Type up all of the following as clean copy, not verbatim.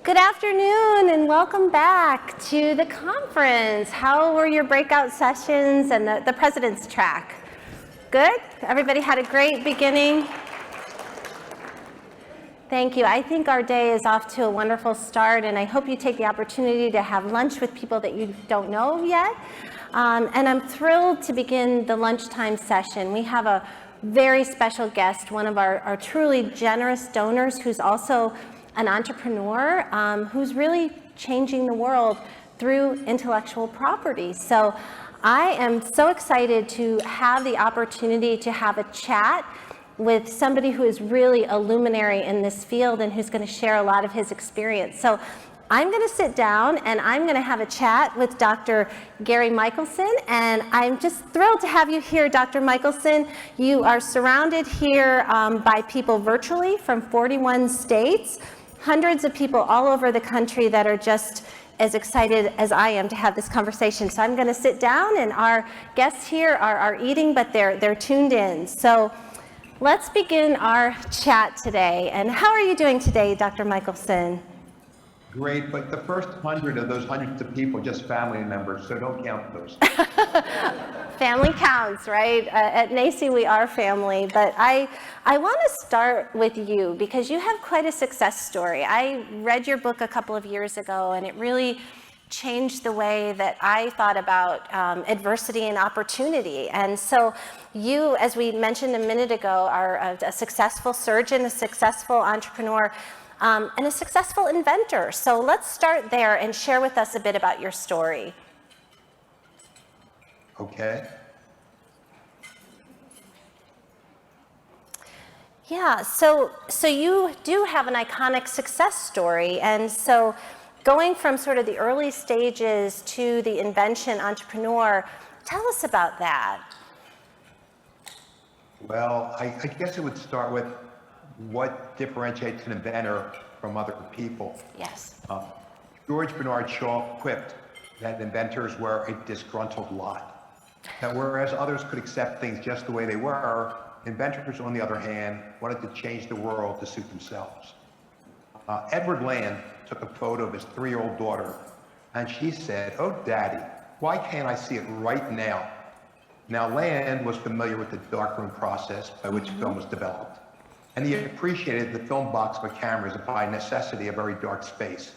Good afternoon and welcome back to the conference. How were your breakout sessions and the President's Track? Good? Everybody had a great beginning? Thank you. I think our day is off to a wonderful start, and I hope you take the opportunity to have lunch with people that you don't know yet. And I'm thrilled to begin the lunchtime session. We have a very special guest, one of our truly generous donors who's also an entrepreneur who's really changing the world through intellectual property. So I am so excited to have the opportunity to have a chat with somebody who is really a luminary in this field and who's going to share a lot of his experience. So I'm going to sit down and I'm going to have a chat with Dr. Gary Michelson, and I'm just thrilled to have you here, Dr. Michelson. You are surrounded here by people virtually from 41 states, hundreds of people all over the country that are just as excited as I am to have this conversation. So I'm going to sit down, and our guests here are eating, but they're tuned in. So let's begin our chat today. And how are you doing today, Dr. Michelson? Great, but the first 100 of those hundreds of people are just family members, so don't count those. Family counts, right? At NACCE, we are family, but I want to start with you because you have quite a success story. I read your book a couple of years ago, and it really changed the way that I thought about adversity and opportunity. And so you, as we mentioned a minute ago, are a successful surgeon, a successful entrepreneur, and a successful inventor. So let's start there and share with us a bit about your story. Okay. Yeah, so you do have an iconic success story, and so going from sort of the early stages to the invention entrepreneur, tell us about that. Well, I guess it would start with what differentiates an inventor from other people. Yes. George Bernard Shaw quipped that inventors were a disgruntled lot. That whereas others could accept things just the way they were, inventors, on the other hand, wanted to change the world to suit themselves. Edward Land took a photo of his 3-year-old daughter, and she said, "Oh, Daddy, why can't I see it right now?" Now, Land was familiar with the darkroom process by which film was developed, and he appreciated the film box of a camera as by necessity a very dark space.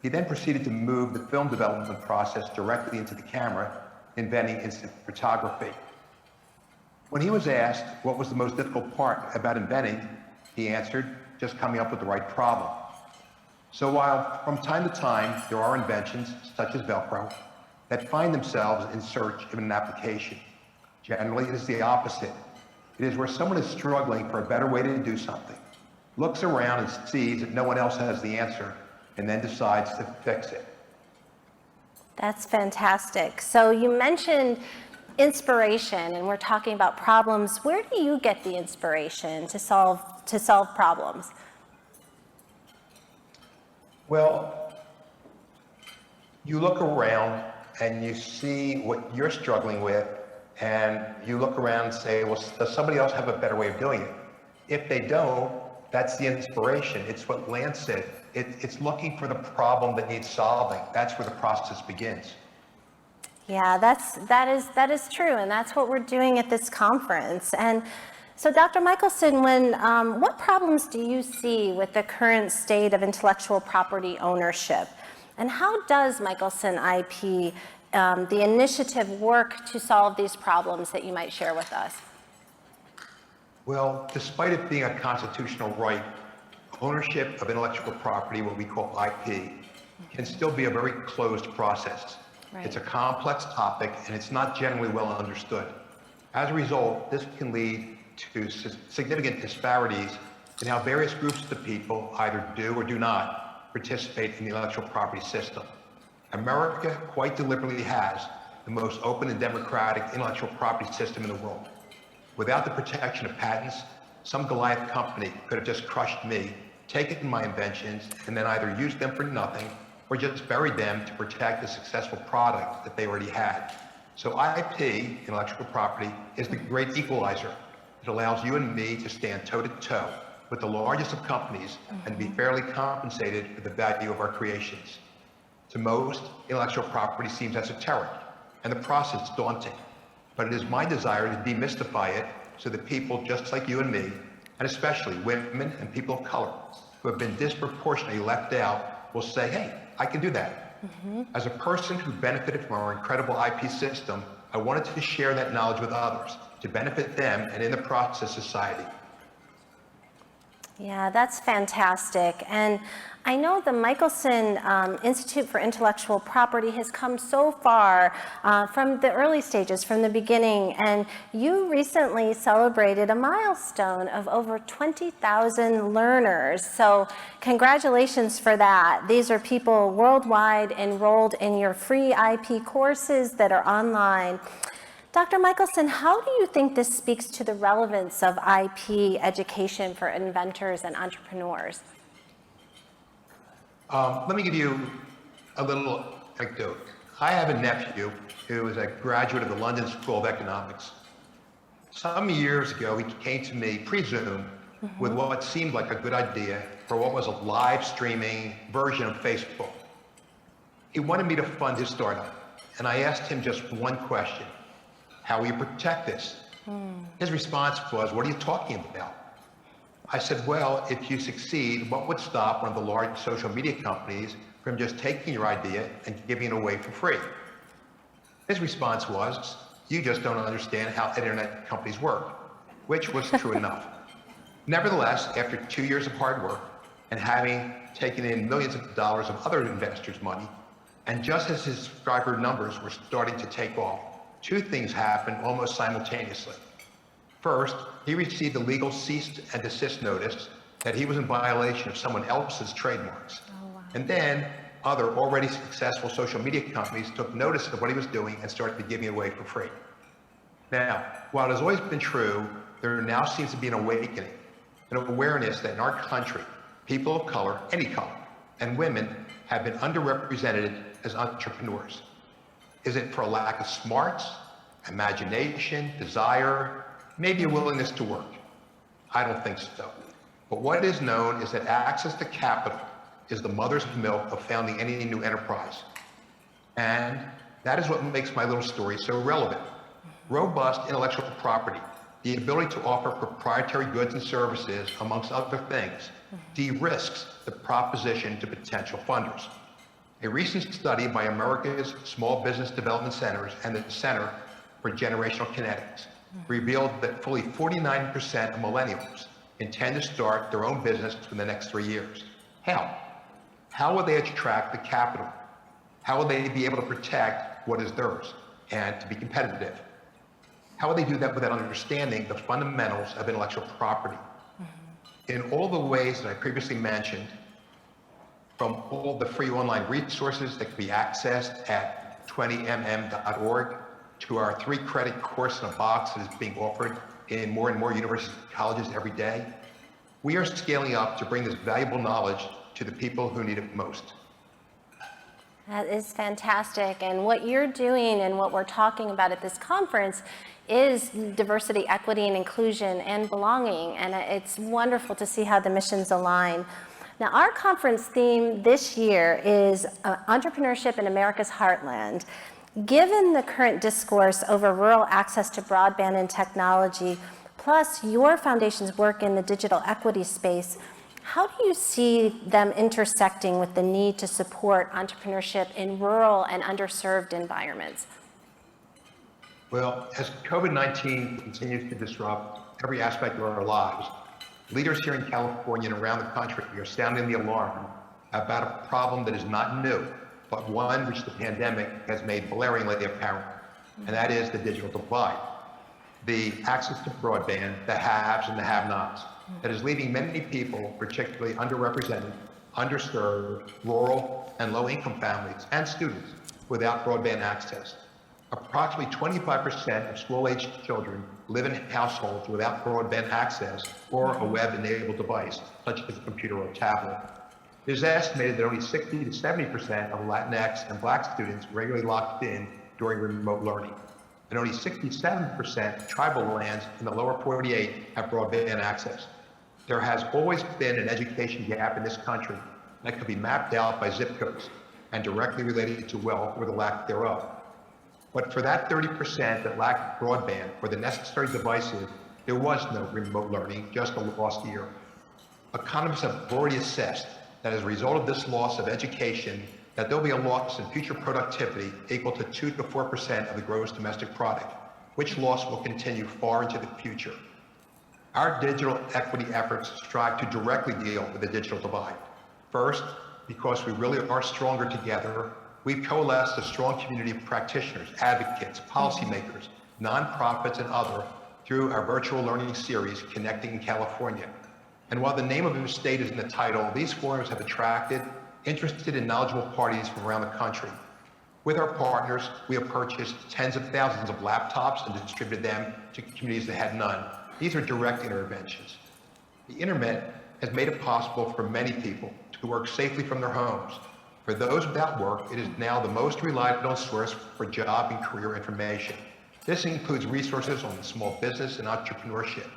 He then proceeded to move the film development process directly into the camera, inventing instant photography. When he was asked what was the most difficult part about inventing, he answered, just coming up with the right problem. So while from time to time there are inventions, such as Velcro, that find themselves in search of an application, generally it is the opposite. It is where someone is struggling for a better way to do something, looks around and sees that no one else has the answer, and then decides to fix it. That's fantastic. So you mentioned inspiration, and we're talking about problems. Where do you get the inspiration to solve problems? Well, you look around and you see what you're struggling with, and you look around and say, well, does somebody else have a better way of doing it? If they don't, that's the inspiration. It's what Lance said. It's looking for the problem that needs solving. That's where the process begins. Yeah, that is true, and that's what we're doing at this conference. And so, Dr. Michelson, what problems do you see with the current state of intellectual property ownership? And how does Michelson IP, the initiative, work to solve these problems that you might share with us? Well, despite it being a constitutional right, ownership of intellectual property, what we call IP, can still be a very closed process. Right. It's a complex topic, and it's not generally well understood. As a result, this can lead to significant disparities in how various groups of people either do or do not participate in the intellectual property system. America quite deliberately has the most open and democratic intellectual property system in the world. Without the protection of patents, some Goliath company could have just crushed me, taken my inventions, and then either used them for nothing or just buried them to protect the successful product that they already had. So IP, intellectual property, is the great equalizer. It allows you and me to stand toe-to-toe with the largest of companies and be fairly compensated for the value of our creations. To most, intellectual property seems esoteric and the process daunting, but it is my desire to demystify it so that people just like you and me, and especially women and people of color who have been disproportionately left out, will say, hey, I can do that. As a person who benefited from our incredible IP system, I wanted to share that knowledge with others to benefit them and in the process society. Yeah, that's fantastic. And I know the Michelson Institute for Intellectual Property has come so far from the early stages, from the beginning, and you recently celebrated a milestone of over 20,000 learners. So congratulations for that. These are people worldwide enrolled in your free IP courses that are online. Dr. Michelson, how do you think this speaks to the relevance of IP education for inventors and entrepreneurs? Let me give you a little anecdote. I have a nephew who is a graduate of the London School of Economics. Some years ago, he came to me pre-Zoom with what seemed like a good idea for what was a live streaming version of Facebook. He wanted me to fund his startup, and I asked him just one question. How will you protect this? His response was, what are you talking about? I said, well, if you succeed, what would stop one of the large social media companies from just taking your idea and giving it away for free? His response was, you just don't understand how internet companies work, which was true enough. Nevertheless, after 2 years of hard work and having taken in millions of dollars of other investors' money, and just as his subscriber numbers were starting to take off, two things happened almost simultaneously. First, he received a legal cease and desist notice that he was in violation of someone else's trademarks. Oh, wow. And then other already successful social media companies took notice of what he was doing and started giving it away for free. Now, while it has always been true, there now seems to be an awakening, an awareness that in our country, people of color, any color, and women have been underrepresented as entrepreneurs. Is it for a lack of smarts, imagination, desire, maybe a willingness to work? I don't think so. But what is known is that access to capital is the mother's milk of founding any new enterprise. And that is what makes my little story so relevant. Robust intellectual property, the ability to offer proprietary goods and services, amongst other things, de-risks the proposition to potential funders. A recent study by America's Small Business Development Centers and the Center for Generational Kinetics revealed that fully 49% of millennials intend to start their own business in the next 3 years. How? How will they attract the capital? How will they be able to protect what is theirs and to be competitive? How will they do that without understanding the fundamentals of intellectual property? In all the ways that I previously mentioned, from all the free online resources that can be accessed at 20mm.org to our 3-credit course in a box that is being offered in more and more universities and colleges every day, we are scaling up to bring this valuable knowledge to the people who need it most. That is fantastic. And what you're doing and what we're talking about at this conference is diversity, equity, and inclusion and belonging. And it's wonderful to see how the missions align. Now, our conference theme this year is Entrepreneurship in America's Heartland. Given the current discourse over rural access to broadband and technology, plus your foundation's work in the digital equity space, how do you see them intersecting with the need to support entrepreneurship in rural and underserved environments? Well, as COVID-19 continues to disrupt every aspect of our lives, leaders here in California and around the country are sounding the alarm about a problem that is not new, but one which the pandemic has made blaringly apparent, and that is the digital divide. The access to broadband, the haves and the have-nots, that is leaving many people, particularly underrepresented, underserved, rural, and low-income families and students without broadband access. Approximately 25% of school-aged children live in households without broadband access or a web-enabled device, such as a computer or tablet. It is estimated that only 60 to 70% of Latinx and Black students regularly locked in during remote learning, and only 67% of tribal lands in the lower 48 have broadband access. There has always been an education gap in this country that could be mapped out by zip codes and directly related to wealth or the lack thereof. But for that 30% that lacked broadband or the necessary devices, there was no remote learning, just a lost year. Economists have already assessed that as a result of this loss of education, that there'll be a loss in future productivity equal to 2 to 4% of the gross domestic product, which loss will continue far into the future. Our digital equity efforts strive to directly deal with the digital divide. First, because we really are stronger together, we've coalesced a strong community of practitioners, advocates, policymakers, nonprofits, and others through our virtual learning series, Connecting in California. And while the name of the state is in the title, these forums have attracted interested and knowledgeable parties from around the country. With our partners, we have purchased tens of thousands of laptops and distributed them to communities that had none. These are direct interventions. The internet has made it possible for many people to work safely from their homes. For those without work, it is now the most relied on source for job and career information. This includes resources on small business and entrepreneurship.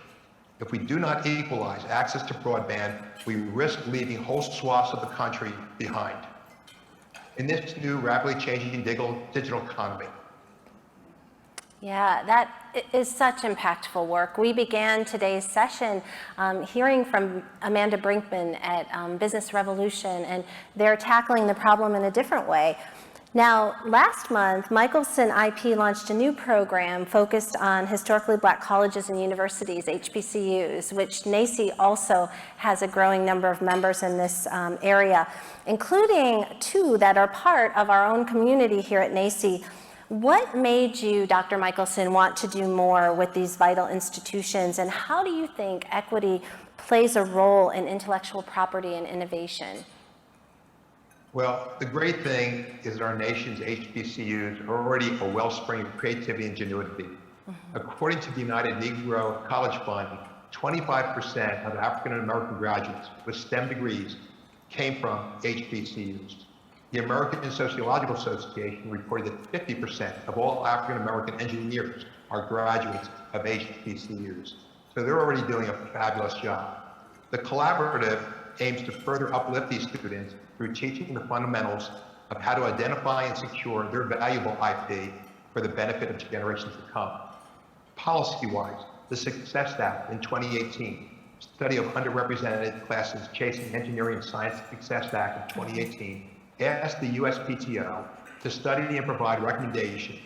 If we do not equalize access to broadband, we risk leaving whole swaths of the country behind. In this new rapidly changing digital economy, Yeah, that is such impactful work. We began today's session hearing from Amanda Brinkman at Business Revolution, and they're tackling the problem in a different way. Now, last month, Michelson IP launched a new program focused on historically black colleges and universities, HBCUs, which NACCE also has a growing number of members in this area, including 2 that are part of our own community here at NACCE. What made you, Dr. Michelson, want to do more with these vital institutions, and how do you think equity plays a role in intellectual property and innovation? well, the great thing is that our nation's HBCUs are already a wellspring of creativity and ingenuity. According to the United Negro College Fund, 25% of African American graduates with STEM degrees came from HBCUs. The American Sociological Association reported that 50% of all African American engineers are graduates of HBCUs. So they're already doing a fabulous job. The collaborative aims to further uplift these students through teaching the fundamentals of how to identify and secure their valuable IP for the benefit of generations to come. Policy-wise, the Success Act in 2018, study of underrepresented classes chasing engineering and science Success Act in 2018, asked the USPTO to study and provide recommendations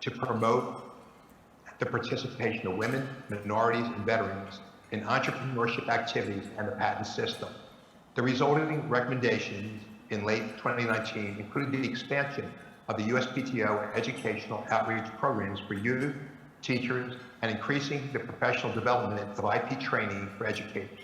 to promote the participation of women, minorities, and veterans in entrepreneurship activities and the patent system. The resulting recommendations in late 2019 included the expansion of the USPTO educational outreach programs for youth, teachers, and increasing the professional development of IP training for educators.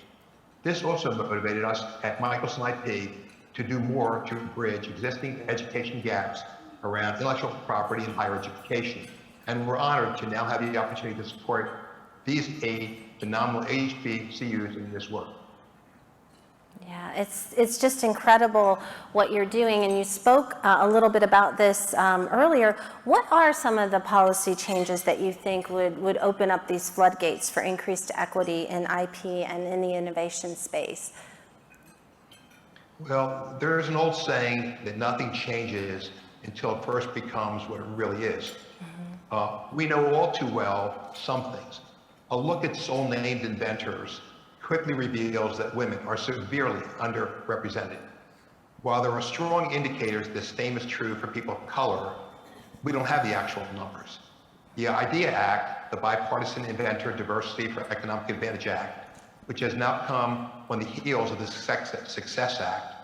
This also motivated us at Michelson IP to do more to bridge existing education gaps around intellectual property and higher education. And we're honored to now have the opportunity to support these 8 phenomenal HBCUs in this work. Yeah, it's just incredible what you're doing, and you spoke a little bit about this earlier. What are some of the policy changes that you think would open up these floodgates for increased equity in IP and in the innovation space? Well, there's an old saying that nothing changes until it first becomes what it really is. We know all too well some things. A look at sole-named inventors quickly reveals that women are severely underrepresented. While there are strong indicators the same is true for people of color, we don't have the actual numbers. The IDEA Act, the Bipartisan Inventor Diversity for Economic Advantage Act, which has now come on the heels of the Success Act,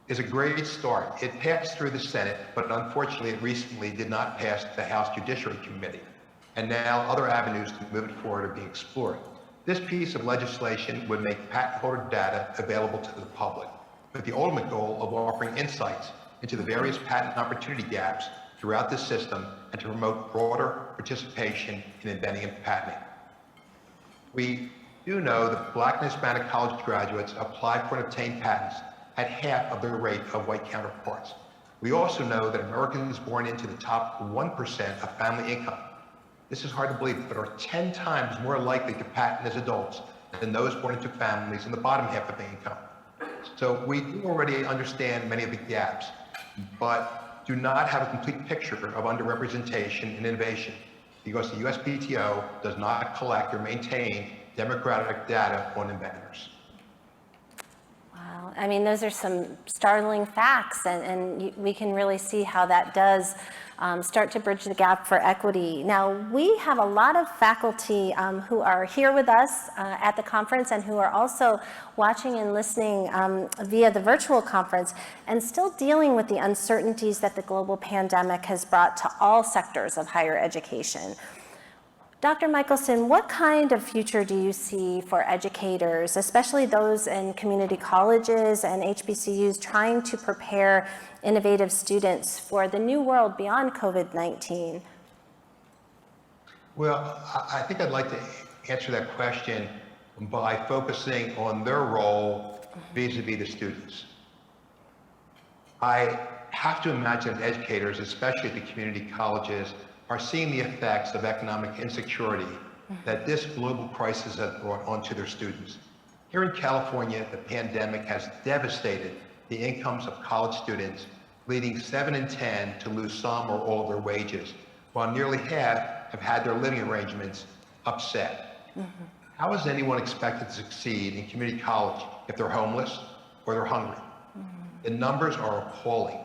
is a great start. It passed through the Senate, but unfortunately it recently did not pass the House Judiciary Committee. And now other avenues to move it forward are being explored. This piece of legislation would make patent holder data available to the public, with the ultimate goal of offering insights into the various patent opportunity gaps throughout the system and to promote broader participation in inventing and patenting. We do know that Black and Hispanic college graduates apply for and obtain patents at half of the rate of white counterparts. We also know that Americans born into the top 1% of family income, this is hard to believe, but are 10 times more likely to patent as adults than those born into families in the bottom half of the income. So we do already understand many of the gaps, but do not have a complete picture of underrepresentation in innovation because the USPTO does not collect or maintain demographic data on inventors. Wow, I mean, those are some startling facts, and we can really see how that does start to bridge the gap for equity. Now, we have a lot of faculty who are here with us at the conference and who are also watching and listening via the virtual conference and still dealing with the uncertainties that the global pandemic has brought to all sectors of higher education. Dr. Michelson, what kind of future do you see for educators, especially those in community colleges and HBCUs trying to prepare innovative students for the new world beyond COVID-19? Well, I think I'd like to answer that question by focusing on their role vis-a-vis the students. I have to imagine that educators, especially at the community colleges, are seeing the effects of economic insecurity that this global crisis has brought onto their students. Here in California, the pandemic has devastated the incomes of college students, leading 7 in 10 to lose some or all of their wages, while nearly half have had their living arrangements upset. How is anyone expected to succeed in community college if they're homeless or they're hungry? The numbers are appalling.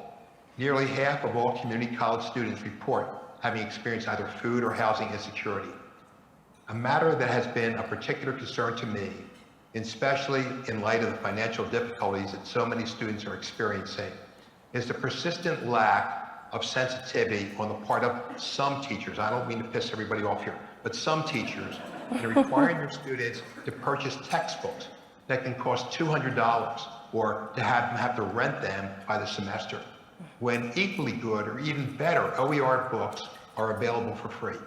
Nearly half of all community college students report having experienced either food or housing insecurity. A matter that has been a particular concern to me, especially in light of the financial difficulties that so many students are experiencing, is the persistent lack of sensitivity on the part of some teachers. I don't mean to piss everybody off here, but some teachers in requiring their students to purchase textbooks that can cost $200 or to have to rent them by the semester, when equally good or even better OER books are available for free.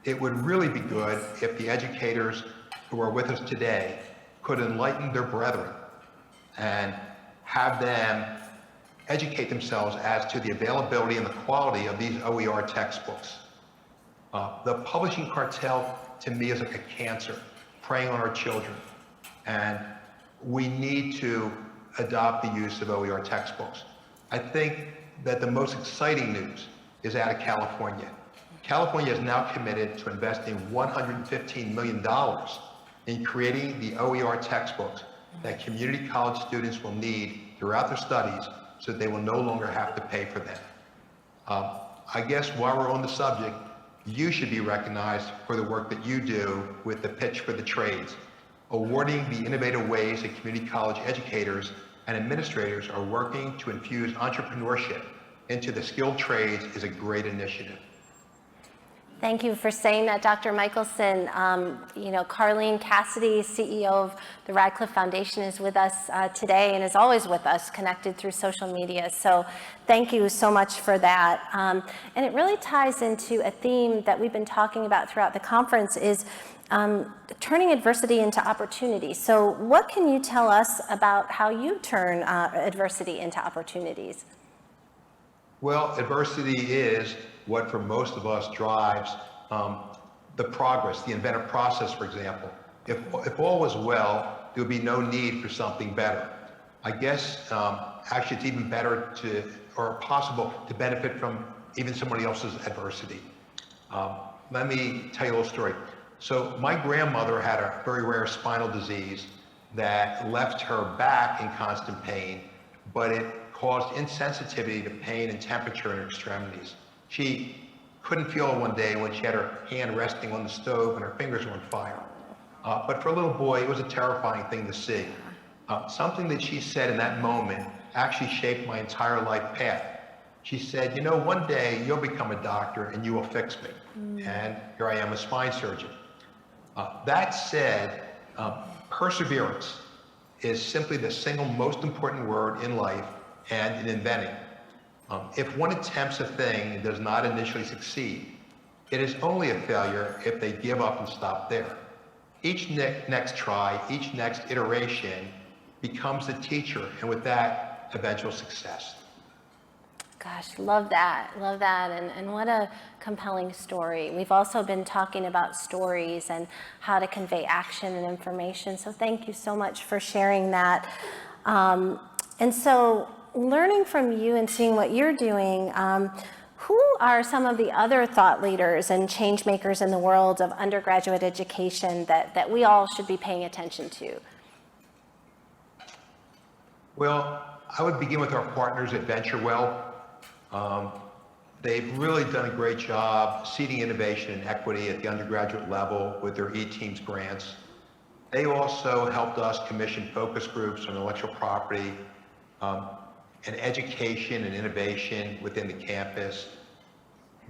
It would really be good if the educators who are with us today could enlighten their brethren and have them educate themselves as to the availability and the quality of these OER textbooks. The publishing cartel, to me, is like a cancer preying on our children, and we need to adopt the use of OER textbooks. I think that the most exciting news is out of California. California is now committed to investing $115 million in creating the OER textbooks that community college students will need throughout their studies so that they will no longer have to pay for them. I guess while we're on the subject, you should be recognized for the work that you do with the Pitch for the Trades. Awarding the innovative ways that community college educators and administrators are working to infuse entrepreneurship into the skilled trades is a great initiative. Thank you for saying that, Dr. Michelson. Carleen Cassidy, CEO of the Radcliffe Foundation, is with us today and is always with us, connected through social media. So thank you so much for that. And it really ties into a theme that we've been talking about throughout the conference is turning adversity into opportunity. So what can you tell us about how you turn adversity into opportunities? Well, adversity is what for most of us drives the progress, the inventive process, for example. If all was well, there would be no need for something better. I guess actually it's even better or possible to benefit from even somebody else's adversity. Let me tell you a little story. So my grandmother had a very rare spinal disease that left her back in constant pain, but it caused insensitivity to pain and temperature in her extremities. She couldn't feel it one day when she had her hand resting on the stove and her fingers were on fire. But for a little boy, it was a terrifying thing to see. Something that she said in that moment actually shaped my entire life path. She said, you know, one day you'll become a doctor and you will fix me. And here I am, a spine surgeon. That said, perseverance is simply the single most important word in life and in inventing. If one attempts a thing and does not initially succeed, it is only a failure if they give up and stop there. Each next try, each next iteration becomes the teacher, and with that, eventual success. Gosh, love that, and what a compelling story. We've also been talking about stories and how to convey action and information, so thank you so much for sharing that. And so, learning from you and seeing what you're doing, who are some of the other thought leaders and change makers in the world of undergraduate education that we all should be paying attention to? Well, I would begin with our partners at VentureWell. They've really done a great job seeding innovation and equity at the undergraduate level with their E-Teams grants. They also helped us commission focus groups on intellectual property and education and innovation within the campus.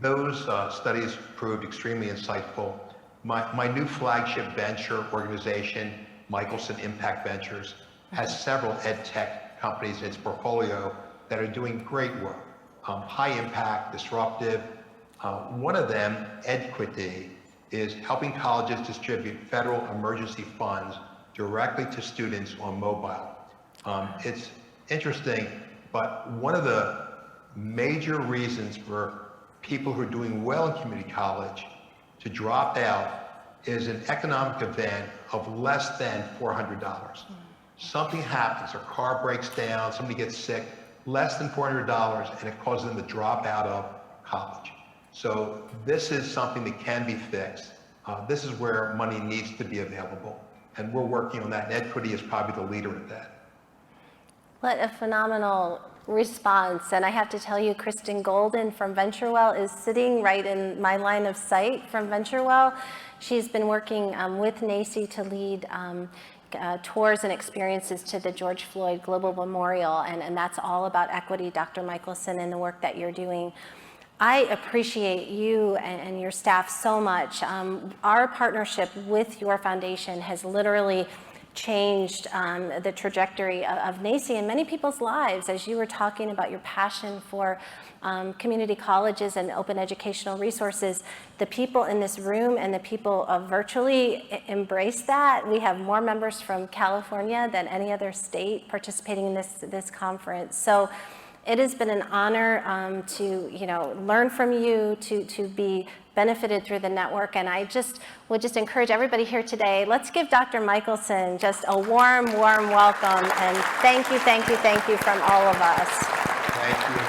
Those studies proved extremely insightful. My new flagship venture organization, Michelson Impact Ventures, has several ed tech companies in its portfolio that are doing great work. High impact, disruptive. One of them, Equity, is helping colleges distribute federal emergency funds directly to students on mobile. It's interesting, but one of the major reasons for people who are doing well in community college to drop out is an economic event of less than $400. Something happens, their car breaks down, somebody gets sick, less than $400, and it causes them to drop out of college. So this is something that can be fixed. This is where money needs to be available, and we're working on that, and Equity is probably the leader of that. What a phenomenal response. And I have to tell you, Kristen Golden from VentureWell is sitting right in my line of sight from VentureWell. She's been working with NACCE to lead tours and experiences to the George Floyd Global Memorial, and that's all about equity, Dr. Michelson, and the work that you're doing. I appreciate you and your staff so much. Our partnership with your foundation has literally changed the trajectory of NACCE in many people's lives. As you were talking about your passion for community colleges and open educational resources, the people in this room and the people virtually embrace that. We have more members from California than any other state participating in this conference. So it has been an honor to learn from you, to be benefited through the network, and I would just encourage everybody here today, let's give Dr. Michelson just a warm welcome, and thank you from all of us.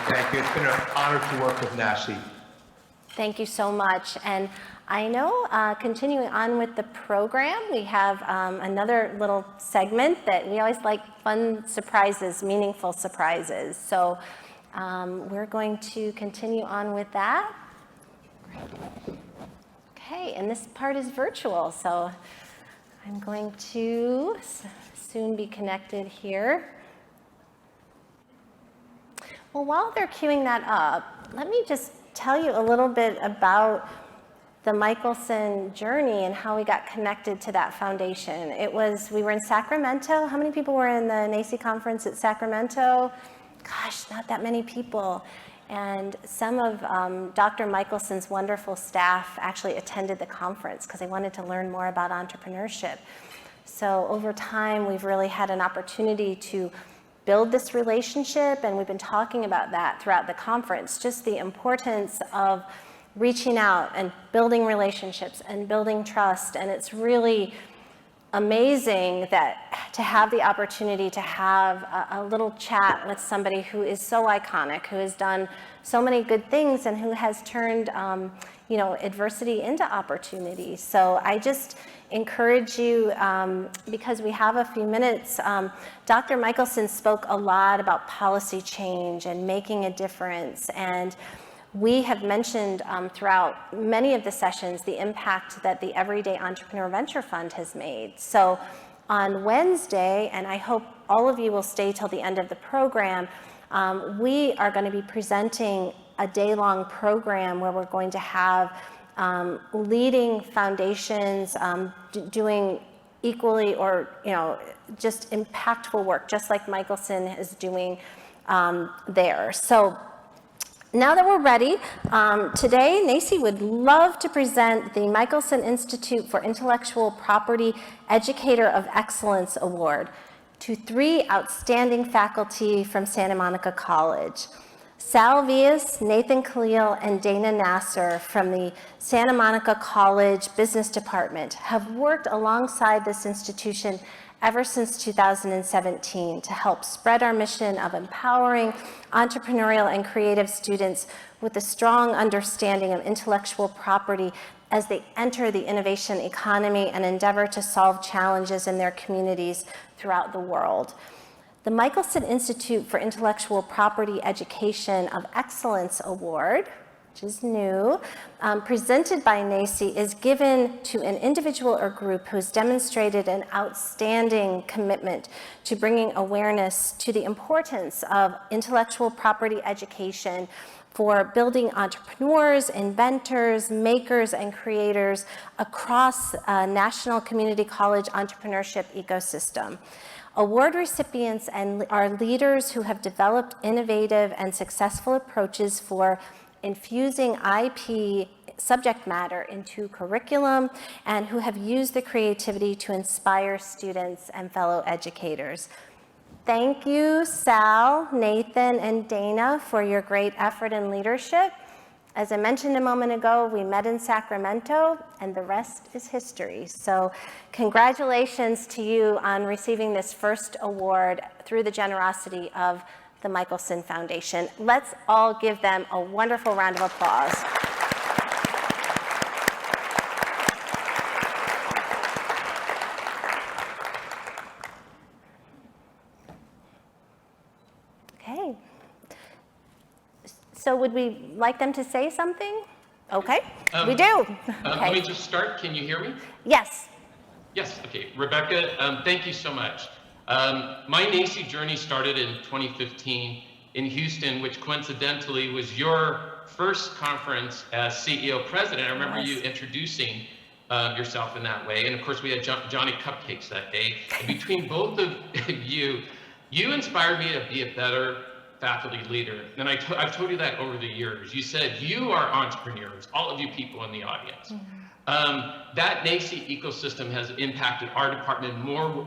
Thank you. It's been an honor to work with NACCE. Thank you so much. And I know, continuing on with the program, we have another little segment that we always like, fun surprises, meaningful surprises. So we're going to continue on with that. Okay, and this part is virtual, so I'm going to soon be connected here. Well, while they're queuing that up, let me just tell you a little bit about the Michelson journey and how we got connected to that foundation. We were in Sacramento. How many people were in the NACCE conference at Sacramento? Gosh, not that many people. And some of Dr. Michelson's wonderful staff actually attended the conference because they wanted to learn more about entrepreneurship. So over time, we've really had an opportunity to build this relationship, and we've been talking about that throughout the conference, just the importance of reaching out and building relationships and building trust. And it's really amazing that to have the opportunity to have a little chat with somebody who is so iconic, who has done so many good things, and who has turned adversity into opportunity. So I just encourage you, because we have a few minutes, Dr. Michelson spoke a lot about policy change and making a difference, and we have mentioned throughout many of the sessions the impact that the Everyday Entrepreneur Venture Fund has made. So on Wednesday, and I hope all of you will stay till the end of the program, we are going to be presenting a day-long program where we're going to have leading foundations doing equally or just impactful work, just like Michelson is doing there. So now that we're ready, today NACCE would love to present the Michelson Institute for Intellectual Property Educator of Excellence Award to 3 outstanding faculty from Santa Monica College. Sal Vias, Nathan Khalil, and Dana Nasser from the Santa Monica College Business Department have worked alongside this institution ever since 2017 to help spread our mission of empowering entrepreneurial and creative students with a strong understanding of intellectual property as they enter the innovation economy and endeavor to solve challenges in their communities throughout the world. The Michelson Institute for Intellectual Property Education of Excellence Award, which is new, presented by NACCE, is given to an individual or group who's demonstrated an outstanding commitment to bringing awareness to the importance of intellectual property education for building entrepreneurs, inventors, makers, and creators across National Community College entrepreneurship ecosystem. Award recipients are leaders who have developed innovative and successful approaches for infusing IP subject matter into curriculum and who have used the creativity to inspire students and fellow educators. Thank you, Sal, Nathan, and Dana, for your great effort and leadership. As I mentioned a moment ago, we met in Sacramento, and the rest is history. So congratulations to you on receiving this first award through the generosity of the Michelson Foundation. Let's all give them a wonderful round of applause. Okay. So would we like them to say something? Okay, we do. Let me just start. Can you hear me? Yes. Yes, okay. Rebecca, thank you so much. My NACCE journey started in 2015 in Houston, which coincidentally was your first conference as CEO president. I remember you introducing yourself in that way. And of course, we had Johnny Cupcakes that day. And between both of you, you inspired me to be a better faculty leader. And I've told you that over the years. You said, you are entrepreneurs, all of you people in the audience. That NACCE ecosystem has impacted our department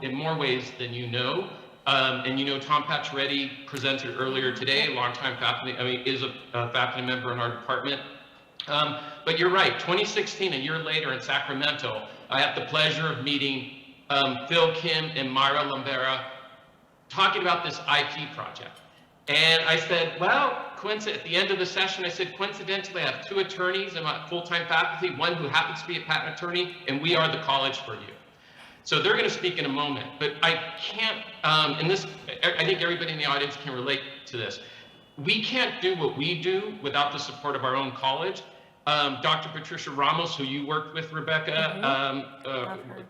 in more ways than you know. And you know, Tom Pacioretty presented earlier today, longtime faculty, is a faculty member in our department. But you're right, 2016, a year later in Sacramento, I had the pleasure of meeting Phil Kim and Myra Lombera talking about this IP project. And I said, well, at the end of the session, I said, coincidentally, I have two attorneys in my full-time faculty, one who happens to be a patent attorney, and we are the college for you. So they're going to speak in a moment, but I can't, and this, I think everybody in the audience can relate to this. We can't do what we do without the support of our own college. Dr. Patricia Ramos, who you worked with, Rebecca,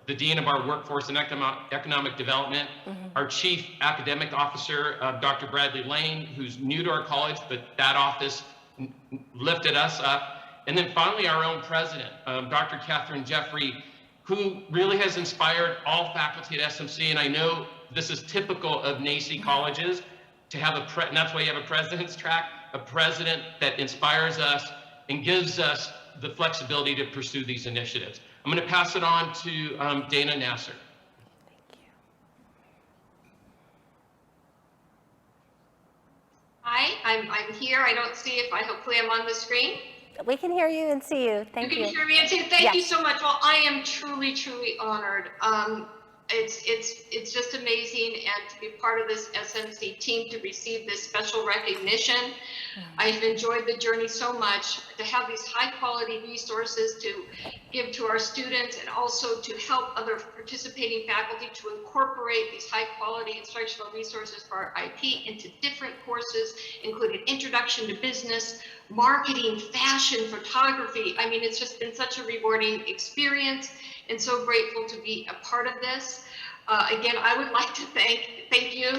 the Dean of our Workforce and Economic Development, our Chief Academic Officer, Dr. Bradley Lane, who's new to our college, but that office lifted us up. And then finally, our own president, Dr. Catherine Jeffrey, who really has inspired all faculty at SMC. And I know this is typical of NACCE colleges to have and that's why you have a president's track, a president that inspires us and gives us the flexibility to pursue these initiatives. I'm going to pass it on to Dana Nasser. Thank you. Hi, I'm here. I don't see if hopefully I'm on the screen. We can hear you and see you. Thank you. You can hear me and see you. Thank you so much. Well, I am truly, truly honored. It's just amazing, and to be part of this SMC team, to receive this special recognition. I've enjoyed the journey so much, to have these high quality resources to give to our students, and also to help other participating faculty to incorporate these high quality instructional resources for our IP into different courses, including introduction to business, marketing, fashion, photography. I mean, it's just been such a rewarding experience, and so grateful to be a part of this. Again, I would like to thank you,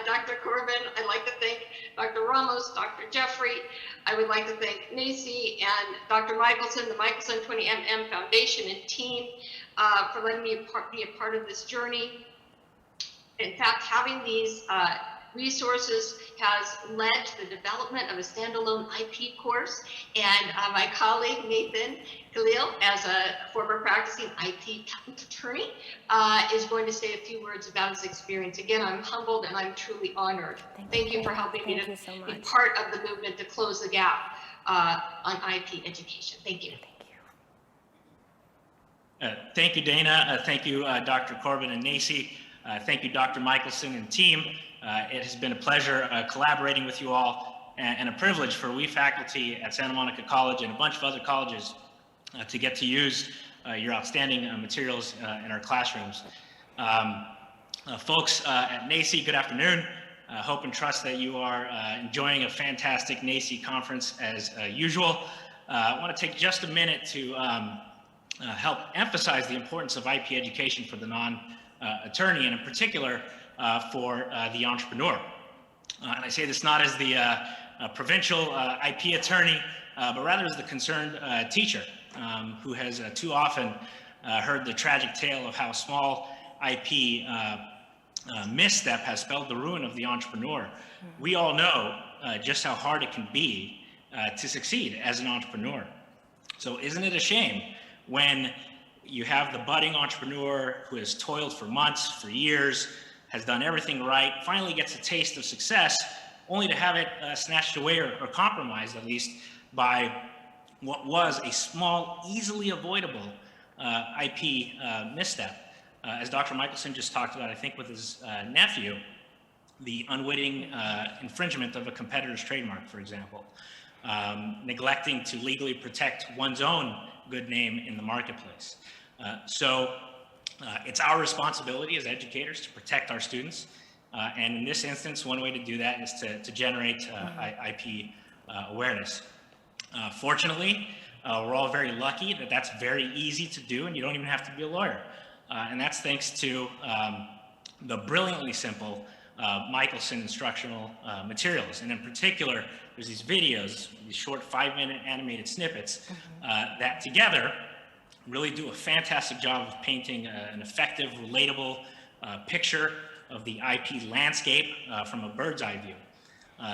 Dr. Corbin. I'd like to thank Dr. Ramos, Dr. Jeffrey. I would like to thank NACCE and Dr. Michelson, the Michelson 20MM Foundation and team for letting me be a part of this journey. In fact, having these Resources has led to the development of a standalone IP course, and my colleague Nathan Khalil, as a former practicing IP patent attorney, is going to say a few words about his experience. Again, I'm humbled and I'm truly honored. Thank you for helping me to be part of the movement to close the gap on IP education. Thank you. Thank you, Dana. Thank you, Dr. Corbin and NACCE. Thank you, Dr. Michelson and team. It has been a pleasure collaborating with you all, and a privilege for we faculty at Santa Monica College and a bunch of other colleges to get to use your outstanding materials in our classrooms. Folks at NACCE, good afternoon. Hope and trust that you are enjoying a fantastic NACCE conference as usual. I want to take just a minute to help emphasize the importance of IP education for the non-attorney, and in particular for the entrepreneur. And I say this not as the provincial IP attorney, but rather as the concerned teacher who has too often heard the tragic tale of how a small IP misstep has spelled the ruin of the entrepreneur. We all know just how hard it can be to succeed as an entrepreneur. So isn't it a shame when you have the budding entrepreneur who has toiled for months, for years, has done everything right, finally gets a taste of success, only to have it snatched away or compromised, at least, by what was a small, easily avoidable IP misstep. As Dr. Michelson just talked about, I think with his nephew, the unwitting infringement of a competitor's trademark, for example, neglecting to legally protect one's own good name in the marketplace. So it's our responsibility as educators to protect our students. And in this instance, one way to do that is to generate IP awareness. Fortunately, we're all very lucky that that's very easy to do, and you don't even have to be a lawyer. And that's thanks to the brilliantly simple Michelson instructional materials. And in particular, there's these videos, these short 5-minute animated snippets that together really do a fantastic job of painting an effective, relatable picture of the IP landscape from a bird's eye view.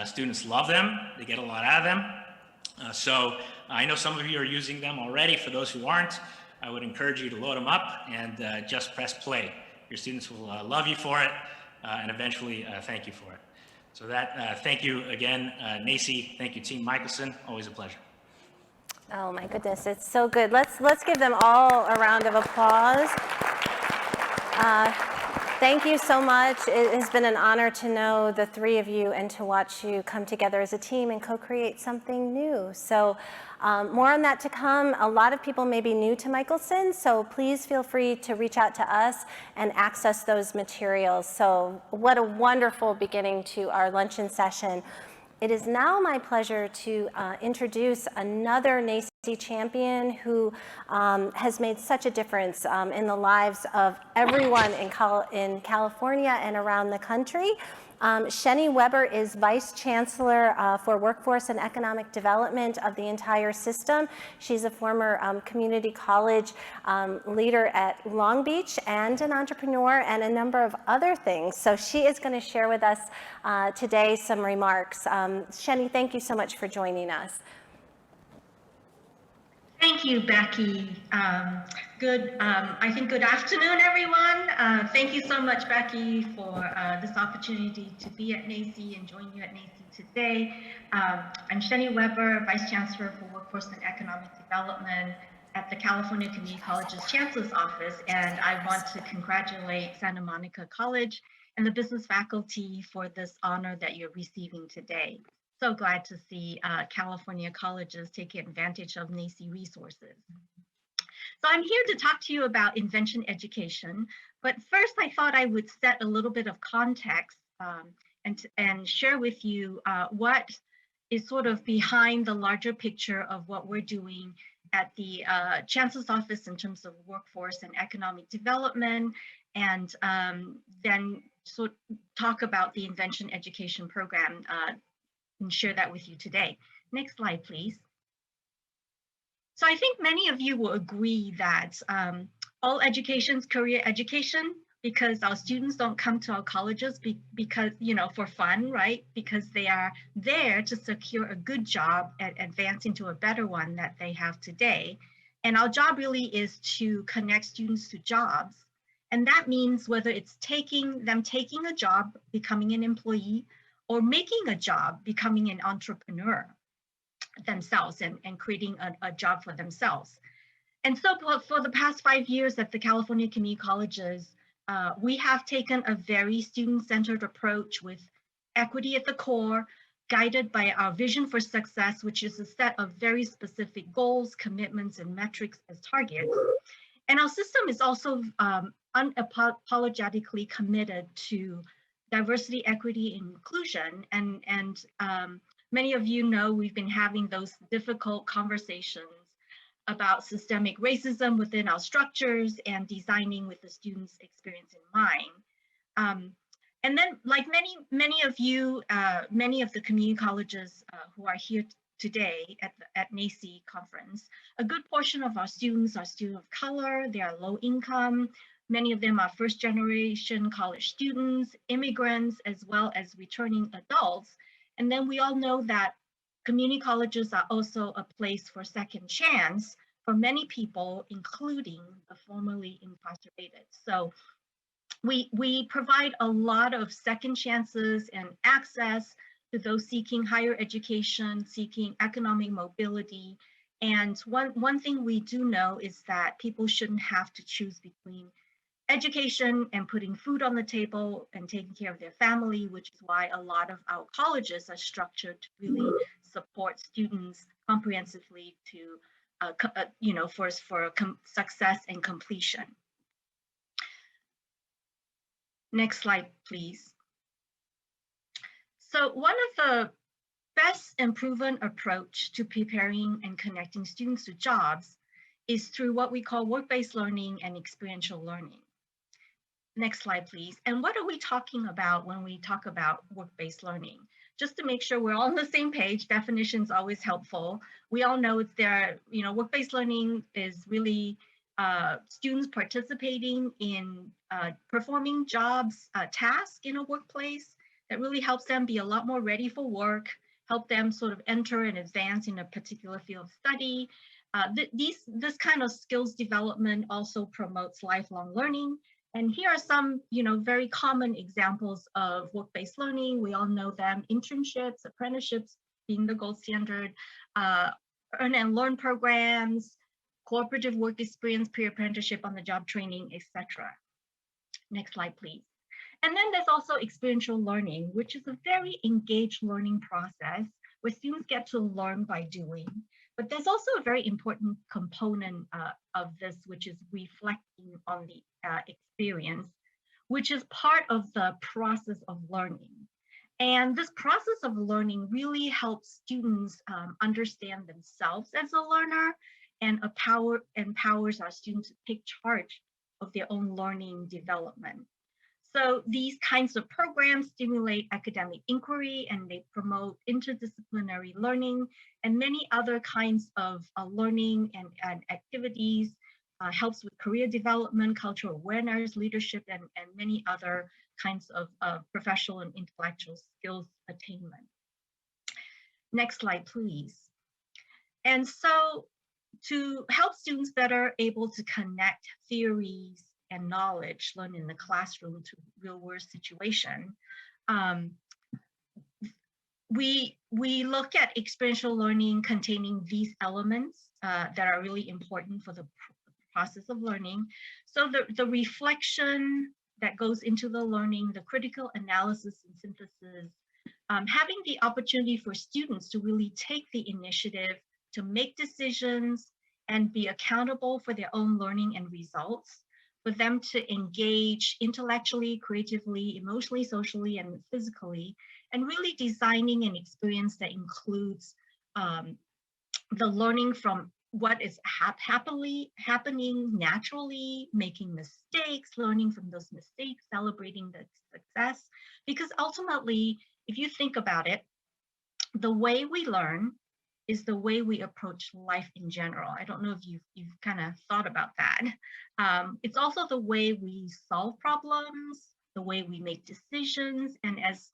Students love them, they get a lot out of them. So I know some of you are using them already. For those who aren't, I would encourage you to load them up and just press play. Your students will love you for it and eventually thank you for it. So that, thank you again, NACCE. Thank you, Team Michelson. Always a pleasure. Oh my goodness, it's so good. Let's give them all a round of applause. Thank you so much. It has been an honor to know the three of you and to watch you come together as a team and co-create something new. So more on that to come. A lot of people may be new to Michelson, so please feel free to reach out to us and access those materials. So what a wonderful beginning to our luncheon session. It is now my pleasure to introduce another NACCE champion who has made such a difference in the lives of everyone in California and around the country. Sheni Weber is Vice Chancellor for Workforce and Economic Development of the entire system. She's a former community college leader at Long Beach and an entrepreneur and a number of other things. So she is going to share with us today some remarks. Sheni, thank you so much for joining us. Thank you, Becky. Good afternoon, everyone. Thank you so much, Becky, for this opportunity to be at NACCE and join you at NACCE today. I'm Sheni Weber, Vice Chancellor for Workforce and Economic Development at the California Community College's Chancellor's Office, and I want to congratulate Santa Monica College and the business faculty for this honor that you're receiving today. So glad to see California colleges taking advantage of NACCE resources. So I'm here to talk to you about invention education, but first I thought I would set a little bit of context and share with you what is sort of behind the larger picture of what we're doing at the Chancellor's Office in terms of workforce and economic development, and then sort of talk about the invention education program and share that with you today. Next slide, please. So I think many of you will agree that all education is career education, because our students don't come to our colleges because, for fun, right? Because they are there to secure a good job and advance into a better one that they have today. And our job really is to connect students to jobs. And that means whether it's taking a job, becoming an employee, or making a job, becoming an entrepreneur themselves and creating a job for themselves. And so for the past 5 years at the California Community Colleges, we have taken a very student-centered approach with equity at the core, guided by our vision for success, which is a set of very specific goals, commitments, and metrics as targets. And our system is also unapologetically committed to diversity, equity, and inclusion. And many of you know we've been having those difficult conversations about systemic racism within our structures and designing with the students' experience in mind. And then, like many of you, many of the community colleges who are here today at NACCE conference, a good portion of our students are students of color, they are low income, many of them are first generation college students, immigrants, as well as returning adults. And then we all know that community colleges are also a place for second chance for many people, including the formerly incarcerated. So we provide a lot of second chances and access to those seeking higher education, seeking economic mobility. And one thing we do know is that people shouldn't have to choose between education and putting food on the table and taking care of their family, which is why a lot of our colleges are structured to really support students comprehensively to, for success and completion. Next slide, please. So one of the best and proven approach to preparing and connecting students to jobs is through what we call work-based learning and experiential learning. Next slide, please. And what are we talking about when we talk about work-based learning? Just to make sure we're all on the same page, definition is always helpful. We all know work-based learning is really students participating in performing jobs, tasks in a workplace that really helps them be a lot more ready for work, help them sort of enter and advance in a particular field of study. This kind of skills development also promotes lifelong learning. And here are some, very common examples of work-based learning. We all know them: internships, apprenticeships being the gold standard, earn and learn programs, cooperative work experience, peer apprenticeship, on-the-job training, etc. Next slide, please. And then there's also experiential learning, which is a very engaged learning process where students get to learn by doing. But there's also a very important component of this, which is reflecting on the experience, which is part of the process of learning. And this process of learning really helps students understand themselves as a learner and empowers our students to take charge of their own learning development. So these kinds of programs stimulate academic inquiry and they promote interdisciplinary learning and many other kinds of learning and activities, helps with career development, cultural awareness, leadership, and many other kinds of professional and intellectual skills attainment. Next slide, please. And so to help students better able to connect theories and knowledge learned in the classroom to real-world situation, we look at experiential learning containing these elements that are really important for the process of learning. So the reflection that goes into the learning, the critical analysis and synthesis, having the opportunity for students to really take the initiative to make decisions and be accountable for their own learning and results, for them to engage intellectually, creatively, emotionally, socially, and physically, and really designing an experience that includes the learning from what is happening naturally, making mistakes, learning from those mistakes, celebrating the success. Because ultimately, if you think about it, the way we learn is the way we approach life in general. I don't know if you've kind of thought about that. It's also the way we solve problems, the way we make decisions, and as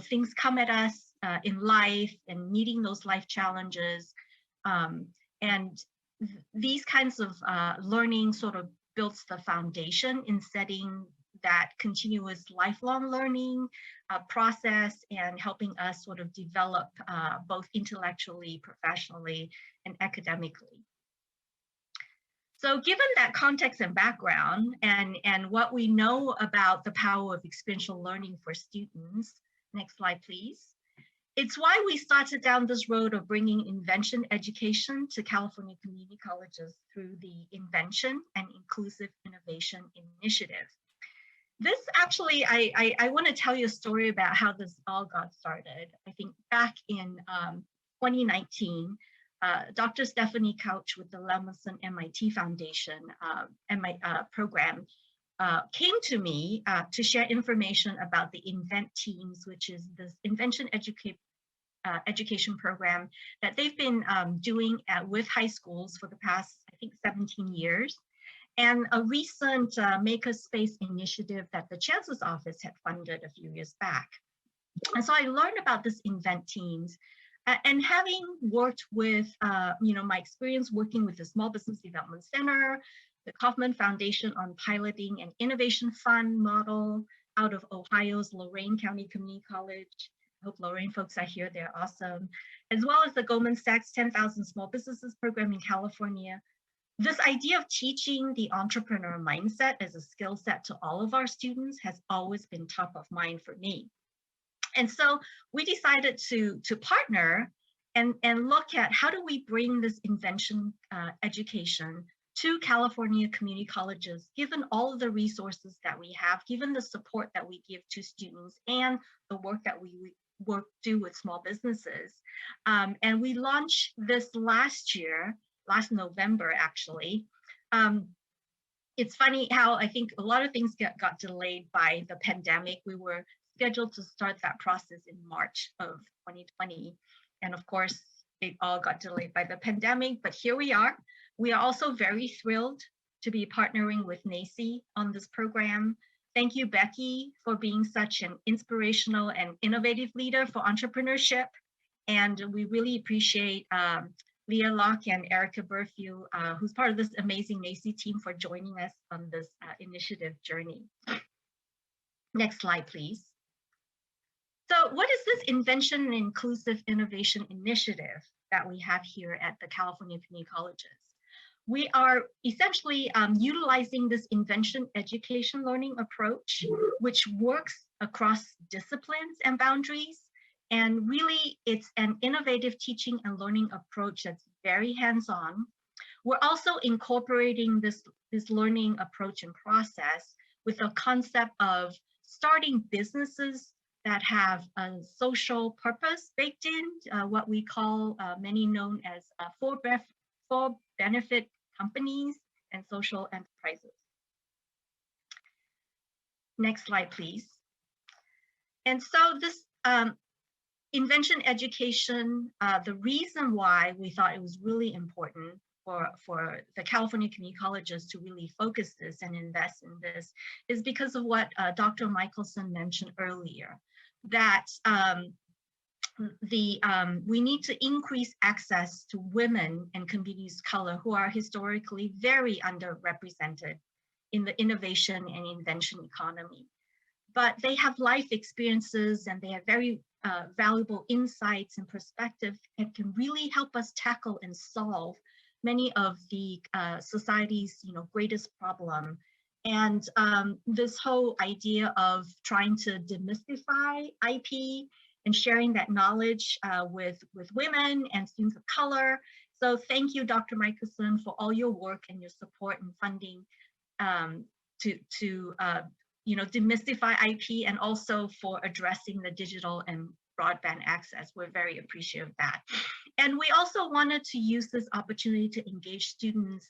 things come at us in life and meeting those life challenges, and these kinds of learning sort of builds the foundation in setting that continuous lifelong learning process and helping us sort of develop both intellectually, professionally, and academically. So given that context and background and what we know about the power of experiential learning for students, next slide please, it's why we started down this road of bringing invention education to California community colleges through the Invention and Inclusive Innovation Initiative. This actually, I want to tell you a story about how this all got started. I think back in 2019, Dr. Stephanie Couch with the Lemelson MIT Foundation program came to me to share information about the Invent Teams, which is this invention education program that they've been doing with high schools for the past, I think, 17 years. And a recent Makerspace initiative that the Chancellor's Office had funded a few years back. And so I learned about this Invent Teams, and having worked with, my experience working with the Small Business Development Center, the Kaufman Foundation on piloting an innovation fund model out of Ohio's Lorain County Community College. I hope Lorain folks are here, they're awesome. As well as the Goldman Sachs 10,000 Small Businesses program in California. This idea of teaching the entrepreneur mindset as a skill set to all of our students has always been top of mind for me. And so we decided to partner and look at how do we bring this invention education to California community colleges, given all of the resources that we have, given the support that we give to students and the work that we do with small businesses. And we launched this last November, actually. It's funny how I think a lot of things got delayed by the pandemic. We were scheduled to start that process in March of 2020. And of course, it all got delayed by the pandemic, but here we are. We are also very thrilled to be partnering with NACCE on this program. Thank you, Becky, for being such an inspirational and innovative leader for entrepreneurship. And we really appreciate Leah Locke and Erica Burfield, who's part of this amazing NACCE team, for joining us on this initiative journey. Next slide, please. So what is this Invention and Inclusive Innovation Initiative that we have here at the California Community Colleges? We are essentially utilizing this invention education learning approach, which works across disciplines and boundaries. And really, it's an innovative teaching and learning approach that's very hands-on. We're also incorporating this learning approach and process with a concept of starting businesses that have a social purpose baked in, what we call many known as for-benefit companies and social enterprises. Next slide, please. And so this invention education, the reason why we thought it was really important for the California community colleges to really focus this and invest in this is because of what Dr. Michelson mentioned earlier, that we need to increase access to women and communities of color who are historically very underrepresented in the innovation and invention economy. But they have life experiences and they have very valuable insights and perspective that can really help us tackle and solve many of the society's greatest problem. And this whole idea of trying to demystify IP and sharing that knowledge with women and students of color. So thank you, Dr. Michelson, for all your work and your support and funding to demystify IP and also for addressing the digital and broadband access. We're very appreciative of that. And we also wanted to use this opportunity to engage students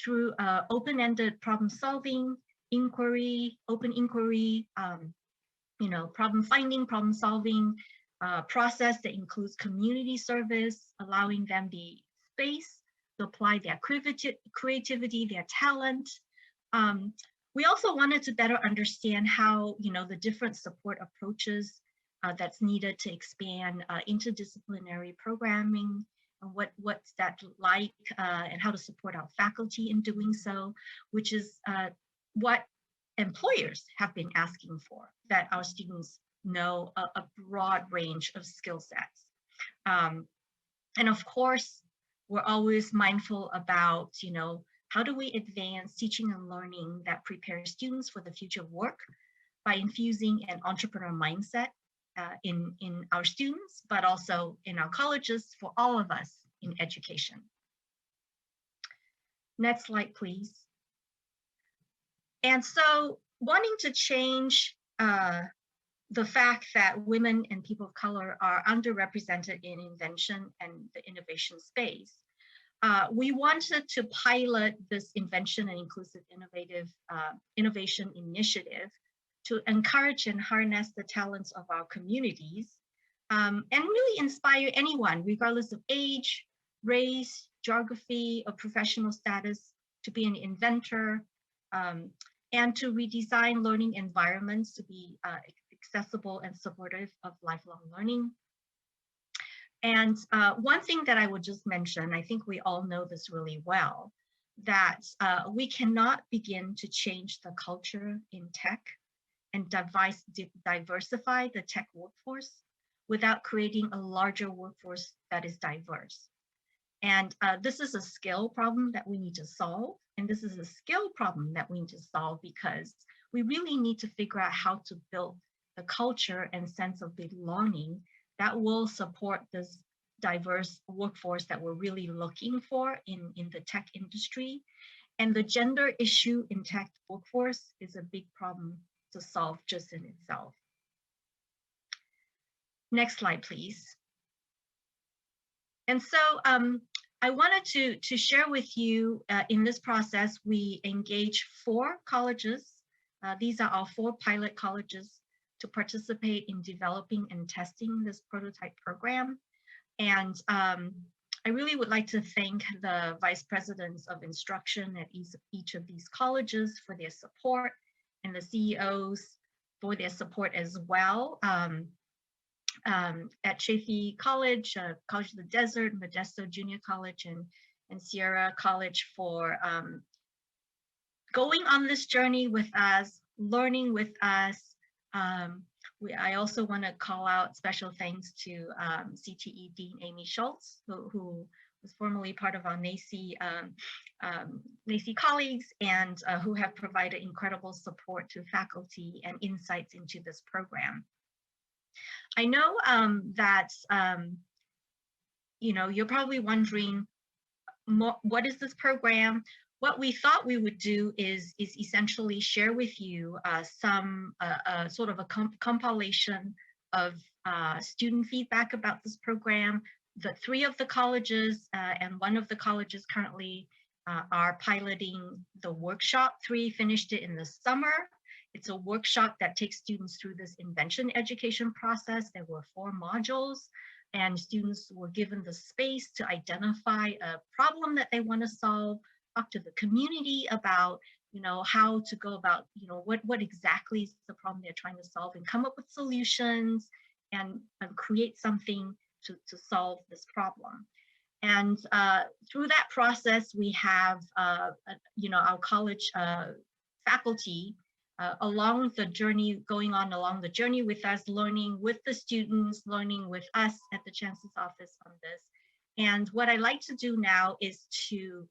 through open-ended problem solving, inquiry, open inquiry, problem finding, problem solving, process that includes community service, allowing them the space to apply their creativity, their talent. We also wanted to better understand how, the different support approaches that's needed to expand interdisciplinary programming, and what's that like, and how to support our faculty in doing so, which is what employers have been asking for, that our students know a broad range of skill sets. And of course, we're always mindful about, how do we advance teaching and learning that prepares students for the future of work by infusing an entrepreneur mindset in our students, but also in our colleges for all of us in education. Next slide, please. And so wanting to change the fact that women and people of color are underrepresented in invention and the innovation space, we wanted to pilot this invention and inclusive innovation initiative to encourage and harness the talents of our communities, and really inspire anyone, regardless of age, race, geography, or professional status, to be an inventor, and to redesign learning environments to be accessible and supportive of lifelong learning. And one thing that I would just mention, I think we all know this really well, that we cannot begin to change the culture in tech and diversify the tech workforce without creating a larger workforce that is diverse. And this is a skill problem that we need to solve. And this is a skill problem that we need to solve because we really need to figure out how to build the culture and sense of belonging that will support this diverse workforce that we're really looking for in the tech industry. And the gender issue in tech workforce is a big problem to solve just in itself. Next slide, please. And so I wanted to share with you in this process, we engage 4 colleges. These are our 4 pilot colleges to participate in developing and testing this prototype program. And I really would like to thank the vice presidents of instruction at each of these colleges for their support, and the CEOs for their support as well. At Chaffey College, College of the Desert, Modesto Junior College, and Sierra College for going on this journey with us, learning with us. I also want to call out special thanks to CTE Dean Amy Schultz, who was formerly part of our NACCE colleagues, and who have provided incredible support to faculty and insights into this program. I know that you're probably wondering, what is this program? What we thought we would do is essentially share with you some sort of a compilation of student feedback about this program. The 3 of the colleges and 1 of the colleges currently are piloting the workshop. 3 finished it in the summer. It's a workshop that takes students through this invention education process. There were 4 modules, and students were given the space to identify a problem that they want to solve, talk to the community about, how to go about, what exactly is the problem they're trying to solve, and come up with solutions and create something to solve this problem. And through that process, we have, our college faculty along the journey, going on along the journey with us, learning with the students, learning with us at the Chancellor's office on this. And what I like to do now is to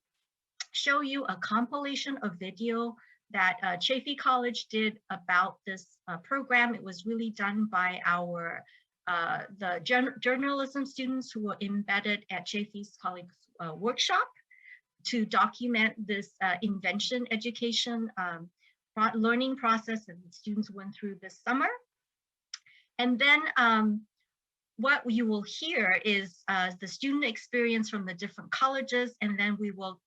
show you a compilation of video that Chaffey College did about this program. It was really done by our the journalism students who were embedded at Chaffey's College workshop to document this invention education learning process that the students went through this summer. And then what you will hear is the student experience from the different colleges, and then we will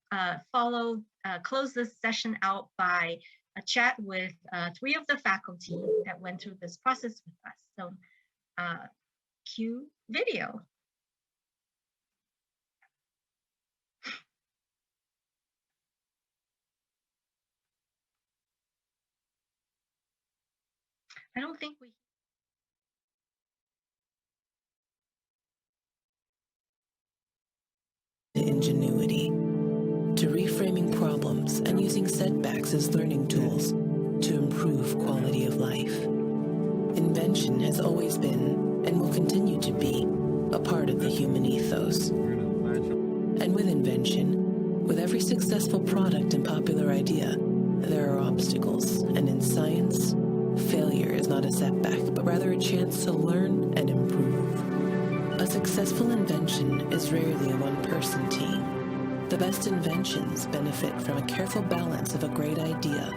close this session out by a chat with 3 of the faculty that went through this process with us. So cue video. I don't think we. Ingenuity, to reframing problems and using setbacks as learning tools to improve quality of life. Invention has always been, and will continue to be, a part of the human ethos. And with invention, with every successful product and popular idea, there are obstacles, and in science, failure is not a setback, but rather a chance to learn and improve. A successful invention is rarely a one-person team. The best inventions benefit from a careful balance of a great idea,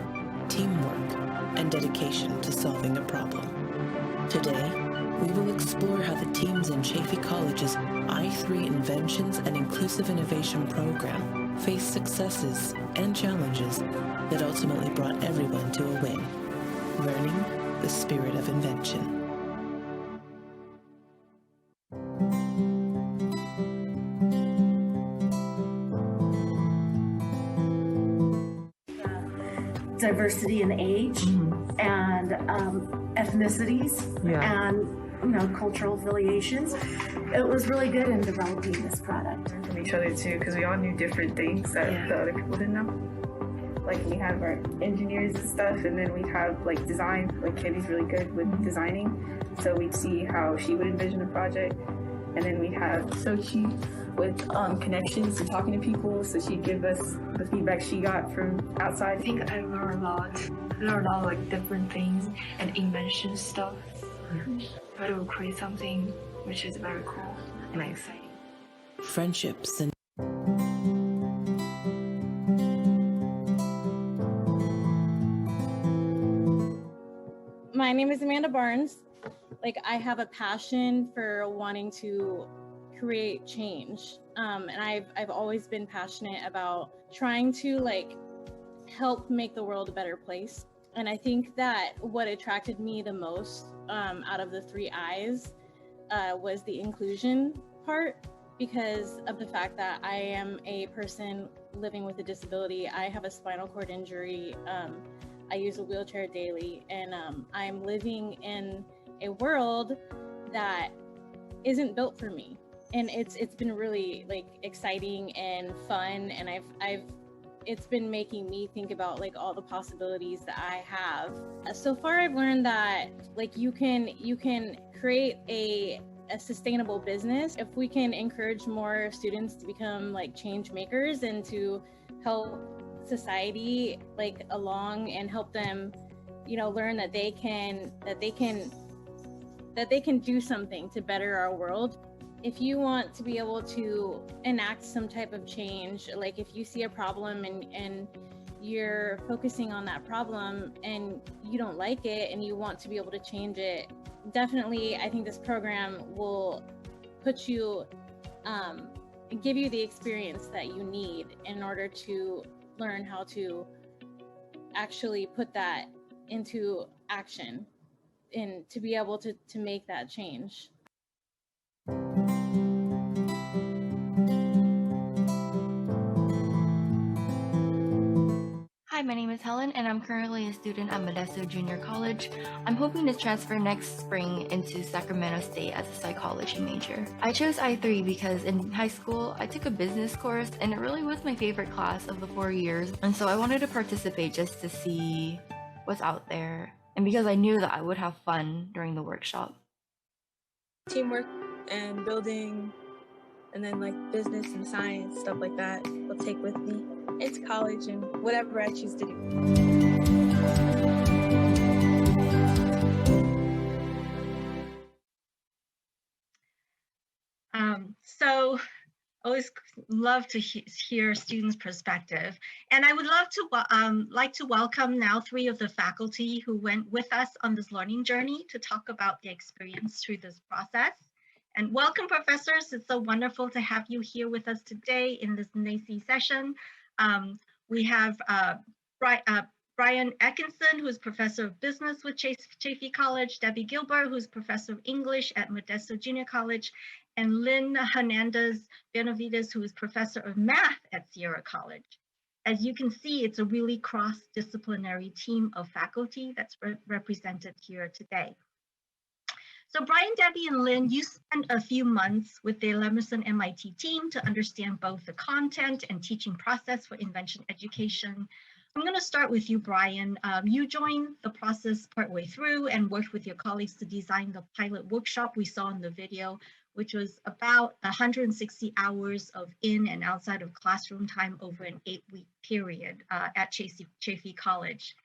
teamwork, and dedication to solving a problem. Today, we will explore how the teams in Chaffey College's I3 Inventions and Inclusive Innovation program face successes and challenges that ultimately brought everyone to a win, learning the spirit of invention. Diversity in age and ethnicities and cultural affiliations. It was really good in developing this product. From each other too, because we all knew different things that the other people didn't know. Like we have our engineers and stuff, and then we'd have like design. Like Kitty's really good with designing, so we'd see how she would envision a project, and then we'd have Sochi with connections and talking to people, so she'd give us the feedback she got from outside. I think I learned a lot like different things and invention stuff. Try to create something which is very cool and exciting. Friendships and My name is Amanda Barnes. Like, I have a passion for wanting to create change, and I've always been passionate about trying to like help make the world a better place. And I think that what attracted me the most out of the 3 I's was the inclusion part, because of the fact that I am a person living with a disability. I have a spinal cord injury. I use a wheelchair daily, and I'm living in a world that isn't built for me. And it's been really like exciting and fun, and it's been making me think about like all the possibilities that I have. So far, I've learned that like you can create a sustainable business if we can encourage more students to become like change makers and to help society like along and help them, learn that they can do something to better our world. If you want to be able to enact some type of change, like if you see a problem and you're focusing on that problem and you don't like it and you want to be able to change it, definitely I think this program will put you, give you the experience that you need in order to learn how to actually put that into action and to be able to make that change. Hi, my name is Helen, and I'm currently a student at Modesto Junior College. I'm hoping to transfer next spring into Sacramento State as a psychology major. I chose I3 because in high school, I took a business course, and it really was my favorite class of the 4 years. And so I wanted to participate just to see what's out there, and because I knew that I would have fun during the workshop. Teamwork and building, and then like business and science, stuff like that, will take with me into college and whatever I choose to do. So I always love to hear students' perspective, and I would love to like to welcome now 3 of the faculty who went with us on this learning journey to talk about their experience through this process. And welcome, professors. It's so wonderful to have you here with us today in this NACCE session. We have Brian Atkinson, who is Professor of Business with Chaffey College, Debbie Gilbert, who is Professor of English at Modesto Junior College, and Lynn Hernandez Benavides, who is Professor of Math at Sierra College. As you can see, it's a really cross-disciplinary team of faculty that's represented here today. So Brian, Debbie, and Lynn, you spent a few months with the Lemerson MIT team to understand both the content and teaching process for invention education. I'm going to start with you, Brian. You joined the process partway through and worked with your colleagues to design the pilot workshop we saw in the video, which was about 160 hours of in and outside of classroom time over an 8-week period at Chaffey College.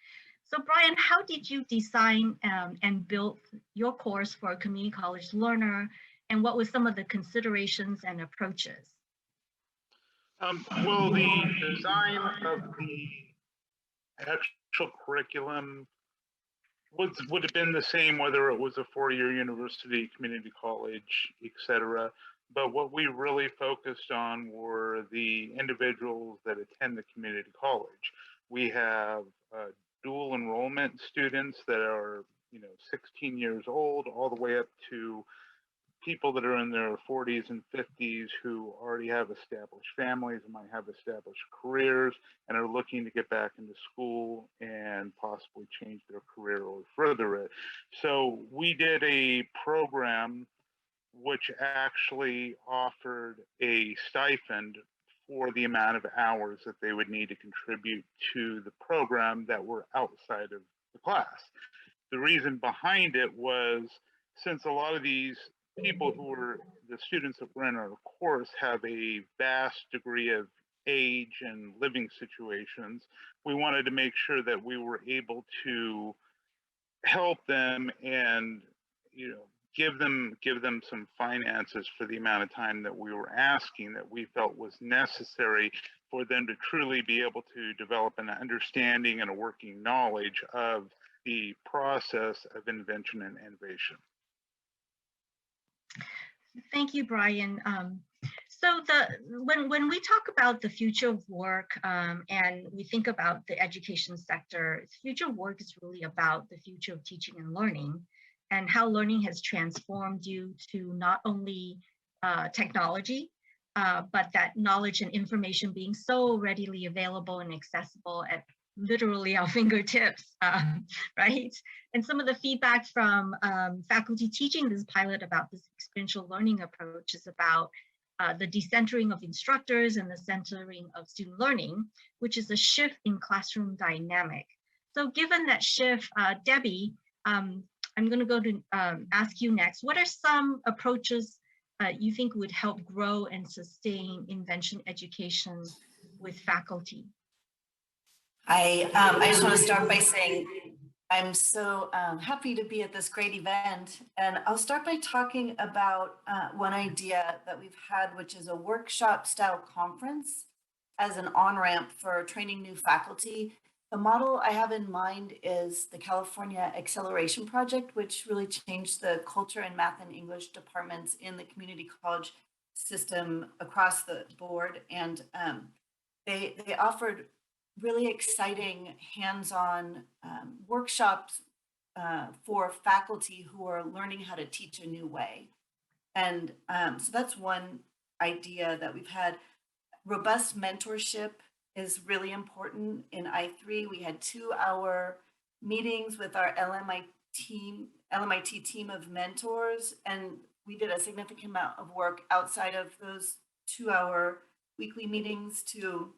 So Brian, how did you design and build your course for a community college learner, and what were some of the considerations and approaches? Well, the design of the actual curriculum would have been the same whether it was a four-year university, community college, etc. But what we really focused on were the individuals that attend the community college. We have dual enrollment students that are 16 years old, all the way up to people that are in their 40s and 50s who already have established families and might have established careers and are looking to get back into school and possibly change their career or further it. So we did a program which actually offered a stipend for the amount of hours that they would need to contribute to the program that were outside of the class. The reason behind it was, since a lot of these people who were the students that were in our course have a vast degree of age and living situations, we wanted to make sure that we were able to help them and give them some finances for the amount of time that we were asking, that we felt was necessary for them to truly be able to develop an understanding and a working knowledge of the process of invention and innovation. Thank you, Brian. So when we talk about the future of work and we think about the education sector, future work is really about the future of teaching and learning, and how learning has transformed due to not only technology, but that knowledge and information being so readily available and accessible at literally our fingertips, right? And some of the feedback from faculty teaching this pilot about this experiential learning approach is about the decentering of instructors and the centering of student learning, which is a shift in classroom dynamic. So given that shift, Debbie, I'm going to go to ask you next. What are some approaches you think would help grow and sustain invention education with faculty? I just want to start by saying I'm so happy to be at this great event. And I'll start by talking about one idea that we've had, which is a workshop style conference as an on-ramp for training new faculty. The model I have in mind is the California Acceleration Project, which really changed the culture in math and English departments in the community college system across the board. And they offered really exciting hands-on workshops for faculty who are learning how to teach a new way. And so that's one idea that we've had. Robust mentorship is really important. In I3, we had 2-hour meetings with our LMIT team of mentors, and we did a significant amount of work outside of those 2-hour weekly meetings to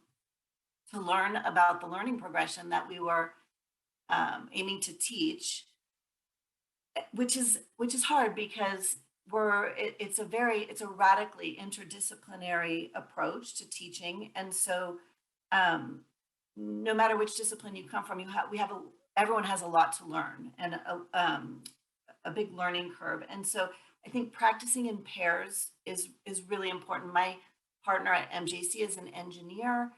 learn about the learning progression that we were aiming to teach, which is hard because it's a radically interdisciplinary approach to teaching, and so no matter which discipline you come from, everyone has a lot to learn and a big learning curve, and so I think practicing in pairs is really important. My partner at MJC is an engineer,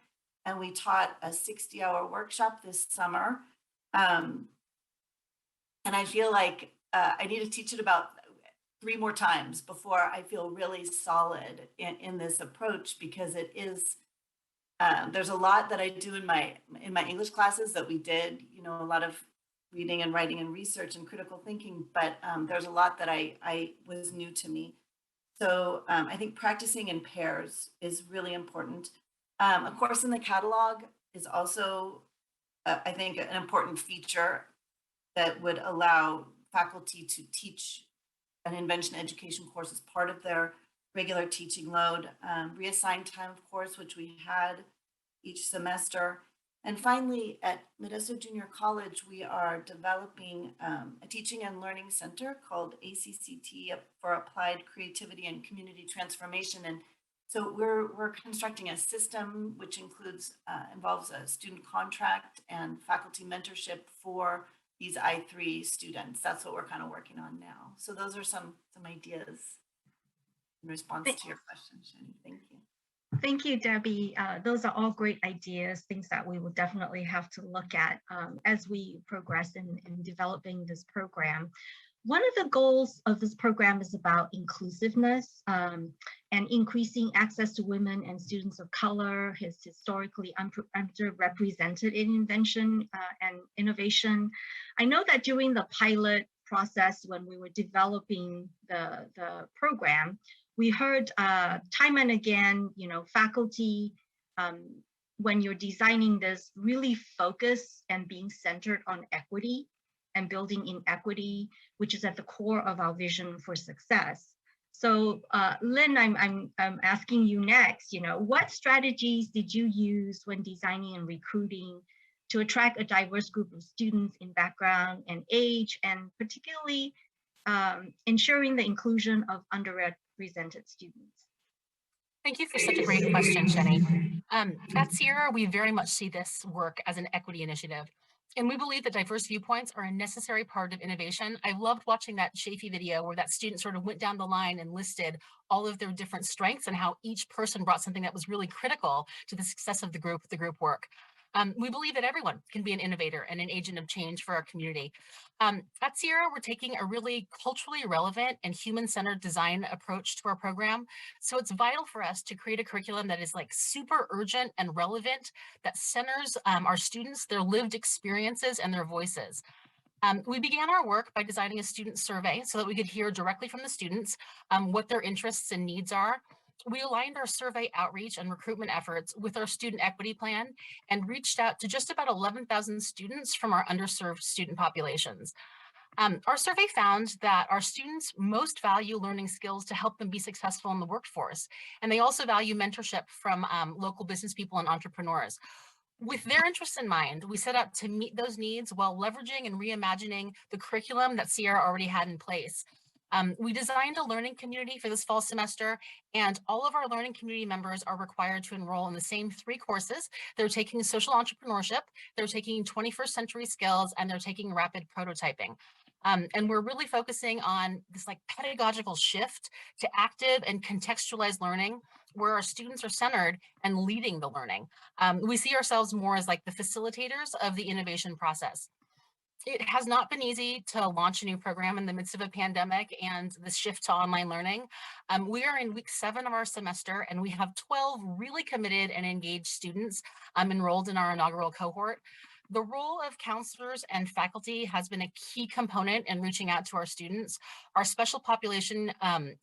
and we taught a 60-hour workshop this summer. And I feel like I need to teach it about 3 more times before I feel really solid in this approach, because it is There's a lot that I do in my English classes that we did, a lot of reading and writing and research and critical thinking, but there's a lot that I was new to me. So I think practicing in pairs is really important. A course in the catalog is also, I think, an important feature that would allow faculty to teach an invention education course as part of their regular teaching load. Reassigned time, of course, which we had each semester. And finally, at Modesto Junior College, we are developing a teaching and learning center called ACCT for Applied Creativity and Community Transformation. And so we're constructing a system which involves a student contract and faculty mentorship for these I3 students. That's what we're kind of working on now. So those are some ideas in response to your question, Shani. Thank you. Thank you, Debbie. Those are all great ideas, things that we will definitely have to look at as we progress in developing this program. One of the goals of this program is about inclusiveness and increasing access to women and students of color, historically underrepresented in invention and innovation. I know that during the pilot process, when we were developing the program, we heard time and again, faculty, when you're designing this, really focus and being centered on equity and building in equity, which is at the core of our vision for success. So Lynn, I'm asking you next, what strategies did you use when designing and recruiting to attract a diverse group of students in background and age, and particularly ensuring the inclusion of underrepresented students? Thank you for such a great question, Shani. At Sierra, we very much see this work as an equity initiative, and we believe that diverse viewpoints are a necessary part of innovation. I loved watching that Chafee video where that student sort of went down the line and listed all of their different strengths and how each person brought something that was really critical to the success of the group work. We believe that everyone can be an innovator and an agent of change for our community. At Sierra, we're taking a really culturally relevant and human-centered design approach to our program. So it's vital for us to create a curriculum that is like super urgent and relevant, that centers our students, their lived experiences and their voices. We began our work by designing a student survey so that we could hear directly from the students what their interests and needs are. We aligned our survey outreach and recruitment efforts with our student equity plan and reached out to just about 11,000 students from our underserved student populations. Our survey found that our students most value learning skills to help them be successful in the workforce, and they also value mentorship from local business people and entrepreneurs. With their interests in mind, we set out to meet those needs while leveraging and reimagining the curriculum that Sierra already had in place. We designed a learning community for this fall semester, and all of our learning community members are required to enroll in the same 3 courses. They're taking social entrepreneurship, they're taking 21st century skills, and they're taking rapid prototyping. And we're really focusing on this pedagogical shift to active and contextualized learning, where our students are centered and leading the learning. We see ourselves more as the facilitators of the innovation process. It has not been easy to launch a new program in the midst of a pandemic and the shift to online learning. We are in week 7 of our semester, and we have 12 really committed and engaged students enrolled in our inaugural cohort. The role of counselors and faculty has been a key component in reaching out to our students. Our special population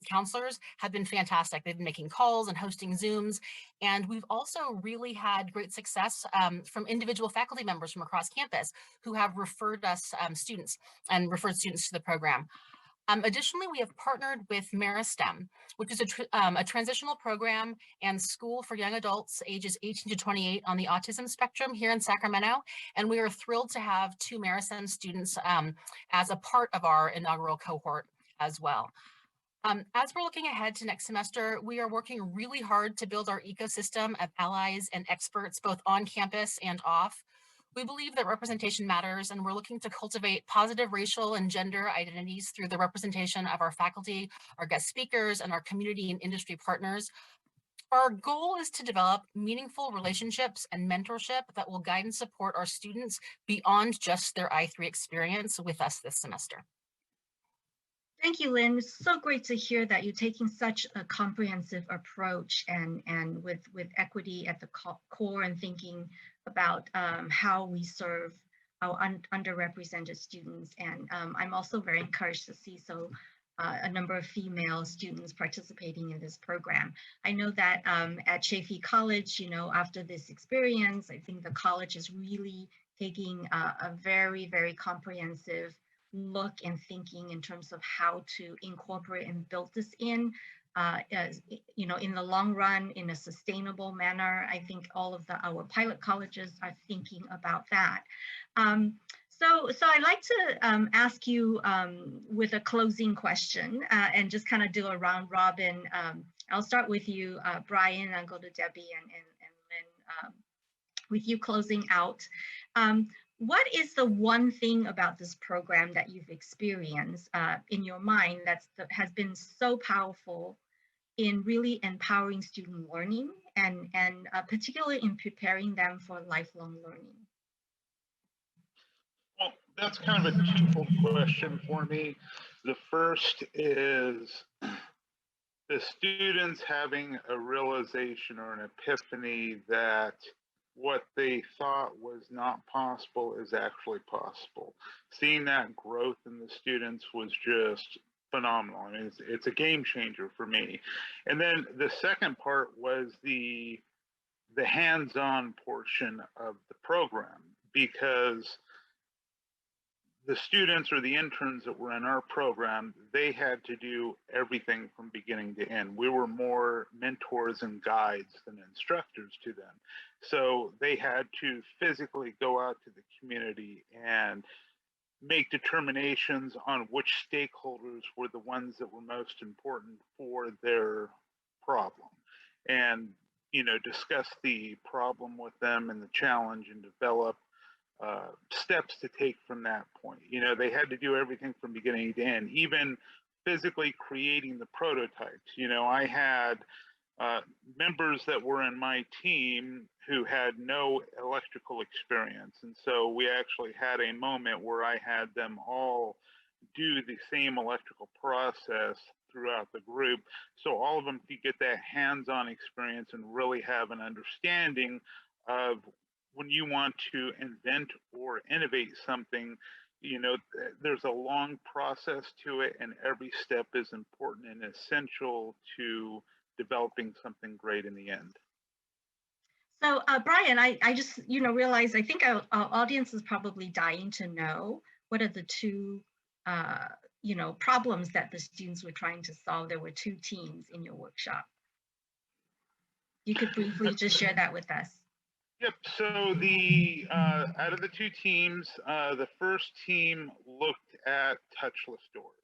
counselors have been fantastic. They've been making calls and hosting Zooms. And we've also really had great success from individual faculty members from across campus who have referred us students and referred students to the program. Additionally, we have partnered with MERISTEM, which is a transitional program and school for young adults ages 18 to 28 on the autism spectrum here in Sacramento. And we are thrilled to have 2 MERISTEM students as a part of our inaugural cohort as well. As we're looking ahead to next semester, we are working really hard to build our ecosystem of allies and experts, both on campus and off. We believe that representation matters, and we're looking to cultivate positive racial and gender identities through the representation of our faculty, our guest speakers, and our community and industry partners. Our goal is to develop meaningful relationships and mentorship that will guide and support our students beyond just their I3 experience with us this semester. Thank you, Lynn. It's so great to hear that you're taking such a comprehensive approach and with equity at the core and thinking about how we serve our underrepresented students. And I'm also very encouraged to see a number of female students participating in this program. I know that at Chaffey College, after this experience, I think the college is really taking a very, very comprehensive look and thinking in terms of how to incorporate and build this in, in the long run, in a sustainable manner. I think all of our pilot colleges are thinking about that. So I'd like to ask you with a closing question and just kind of do a round robin. I'll start with you, Brian, I'll go to Debbie and Lynn, with you closing out. What is the one thing about this program that you've experienced in your mind that has been so powerful in really empowering student learning and particularly in preparing them for lifelong learning? Well, that's kind of a twofold question for me. The first is the students having a realization or an epiphany that what they thought was not possible is actually possible. Seeing that growth in the students was just phenomenal. I mean, it's a game changer for me. And then the second part was the hands-on portion of the program, because the students or the interns that were in our program, they had to do everything from beginning to end. We were more mentors and guides than instructors to them. So they had to physically go out to the community and make determinations on which stakeholders were the ones that were most important for their problem. And, discuss the problem with them and the challenge and develop steps to take from that point. They had to do everything from beginning to end, even physically creating the prototypes. I had members that were in my team who had no electrical experience. And so we actually had a moment where I had them all do the same electrical process throughout the group. So all of them could get that hands-on experience and really have an understanding of when you want to invent or innovate something, there's a long process to it, and every step is important and essential to developing something great in the end. So Brian, I just, realized, I think our audience is probably dying to know what are the two, problems that the students were trying to solve. There were two teams in your workshop. You could briefly just share that with us. Yep. So out of the two teams, the first team looked at touchless doors.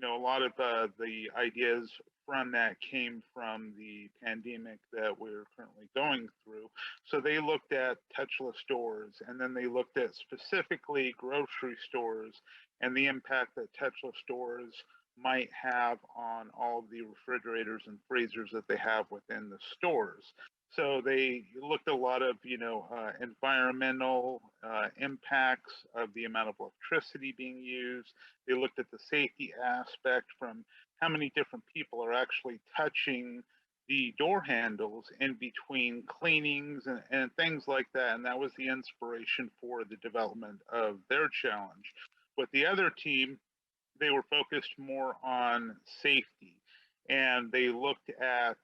A lot of the ideas from that came from the pandemic that we're currently going through. So they looked at touchless doors, and then they looked at specifically grocery stores and the impact that touchless doors might have on all of the refrigerators and freezers that they have within the stores. So they looked at a lot of, environmental impacts of the amount of electricity being used. They looked at the safety aspect from how many different people are actually touching the door handles in between cleanings and things like that. And that was the inspiration for the development of their challenge. With the other team, they were focused more on safety, and they looked at,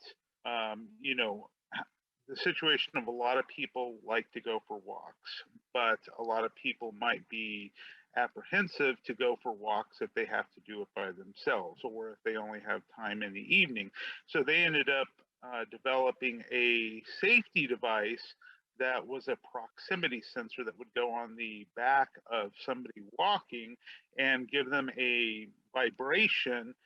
the situation of a lot of people like to go for walks, but a lot of people might be apprehensive to go for walks if they have to do it by themselves or if they only have time in the evening. So they ended up developing a safety device that was a proximity sensor that would go on the back of somebody walking and give them a vibration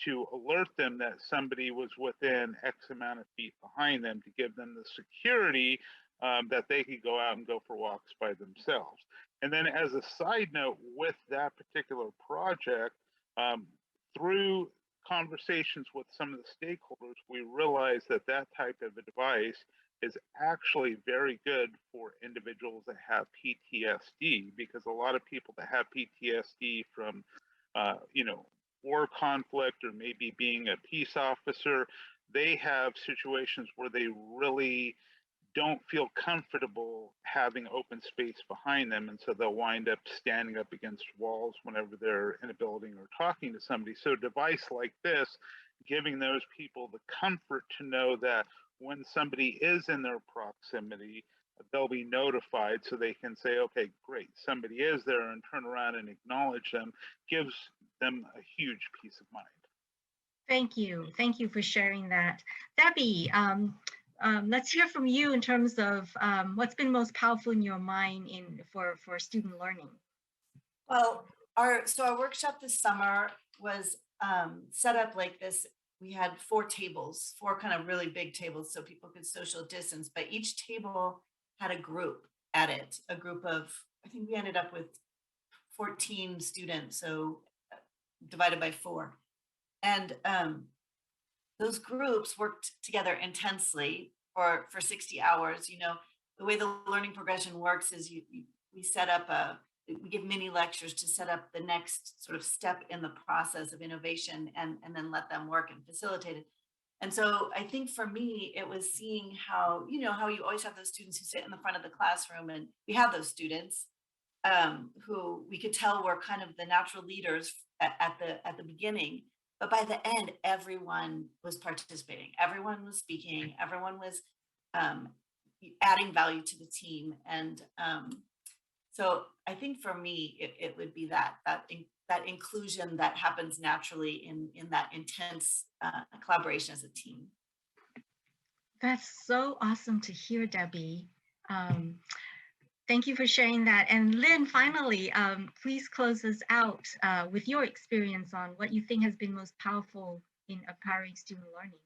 to alert them that somebody was within X amount of feet behind them, to give them the security that they could go out and go for walks by themselves. And then as a side note with that particular project, through conversations with some of the stakeholders, we realized that that type of a device is actually very good for individuals that have PTSD, because a lot of people that have PTSD from war conflict or maybe being a peace officer, they have situations where they really don't feel comfortable having open space behind them. And so they'll wind up standing up against walls whenever they're in a building or talking to somebody. So a device like this, giving those people the comfort to know that when somebody is in their proximity, they'll be notified so they can say, okay, great, somebody is there, and turn around and acknowledge them, gives them a huge peace of mind. Thank you. Thank you for sharing that. Debbie, let's hear from you in terms of what's been most powerful in your mind for student learning. Well, our workshop this summer was set up like this. We had 4 tables, 4 kind of really big tables so people could social distance, but each table had a group at it, a group of, I think we ended up with 14 students, so divided by 4. And those groups worked together intensely for 60 hours. You know, the way the learning progression works is we set up we give mini lectures to set up the next sort of step in the process of innovation and then let them work and facilitate it. And so I think for me, it was seeing how, you know, how you always have those students who sit in the front of the classroom, and we have those students who we could tell were kind of the natural leaders at the beginning. But by the end, everyone was participating, everyone was speaking, everyone was adding value to the team. And so I think for me, it would be that inclusion that happens naturally in that intense collaboration as a team. That's so awesome to hear, Debbie. Thank you for sharing that. And Lynn, finally, please close us out with your experience on what you think has been most powerful in empowering student learning.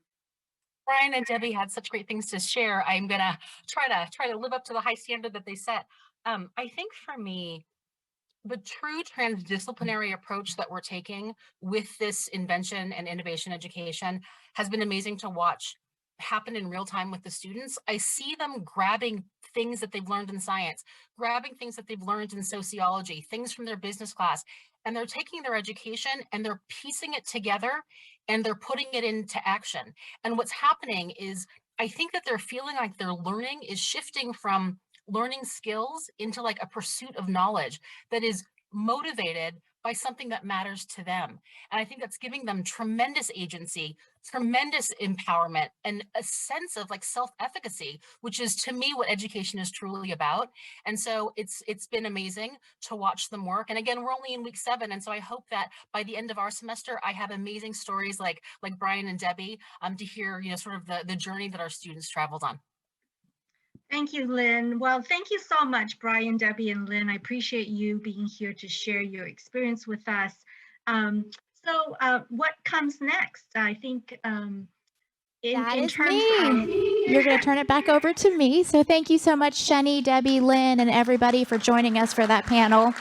Brian and Debbie had such great things to share. I'm gonna try to live up to the high standard that they set. I think for me, the true transdisciplinary approach that we're taking with this invention and innovation education has been amazing to watch happen in real time with the students. I see them grabbing things that they've learned in science, grabbing things that they've learned in sociology, things from their business class, and they're taking their education and they're piecing it together and they're putting it into action. And what's happening is I think that they're feeling like their learning is shifting from learning skills into like a pursuit of knowledge that is motivated by something that matters to them. And I think that's giving them tremendous agency, tremendous empowerment, and a sense of like self-efficacy, which is to me what education is truly about. And so it's been amazing to watch them work. And again, we're only in week 7. And so I hope that by the end of our semester, I have amazing stories like Brian and Debbie to hear, you know, sort of the journey that our students traveled on. Thank you, Lynn. Well, thank you so much, Brian, Debbie, and Lynn. I appreciate you being here to share your experience with us. So what comes next? I think in terms of... You're going to turn it back over to me. So thank you so much, Sheni, Debbie, Lynn, and everybody for joining us for that panel.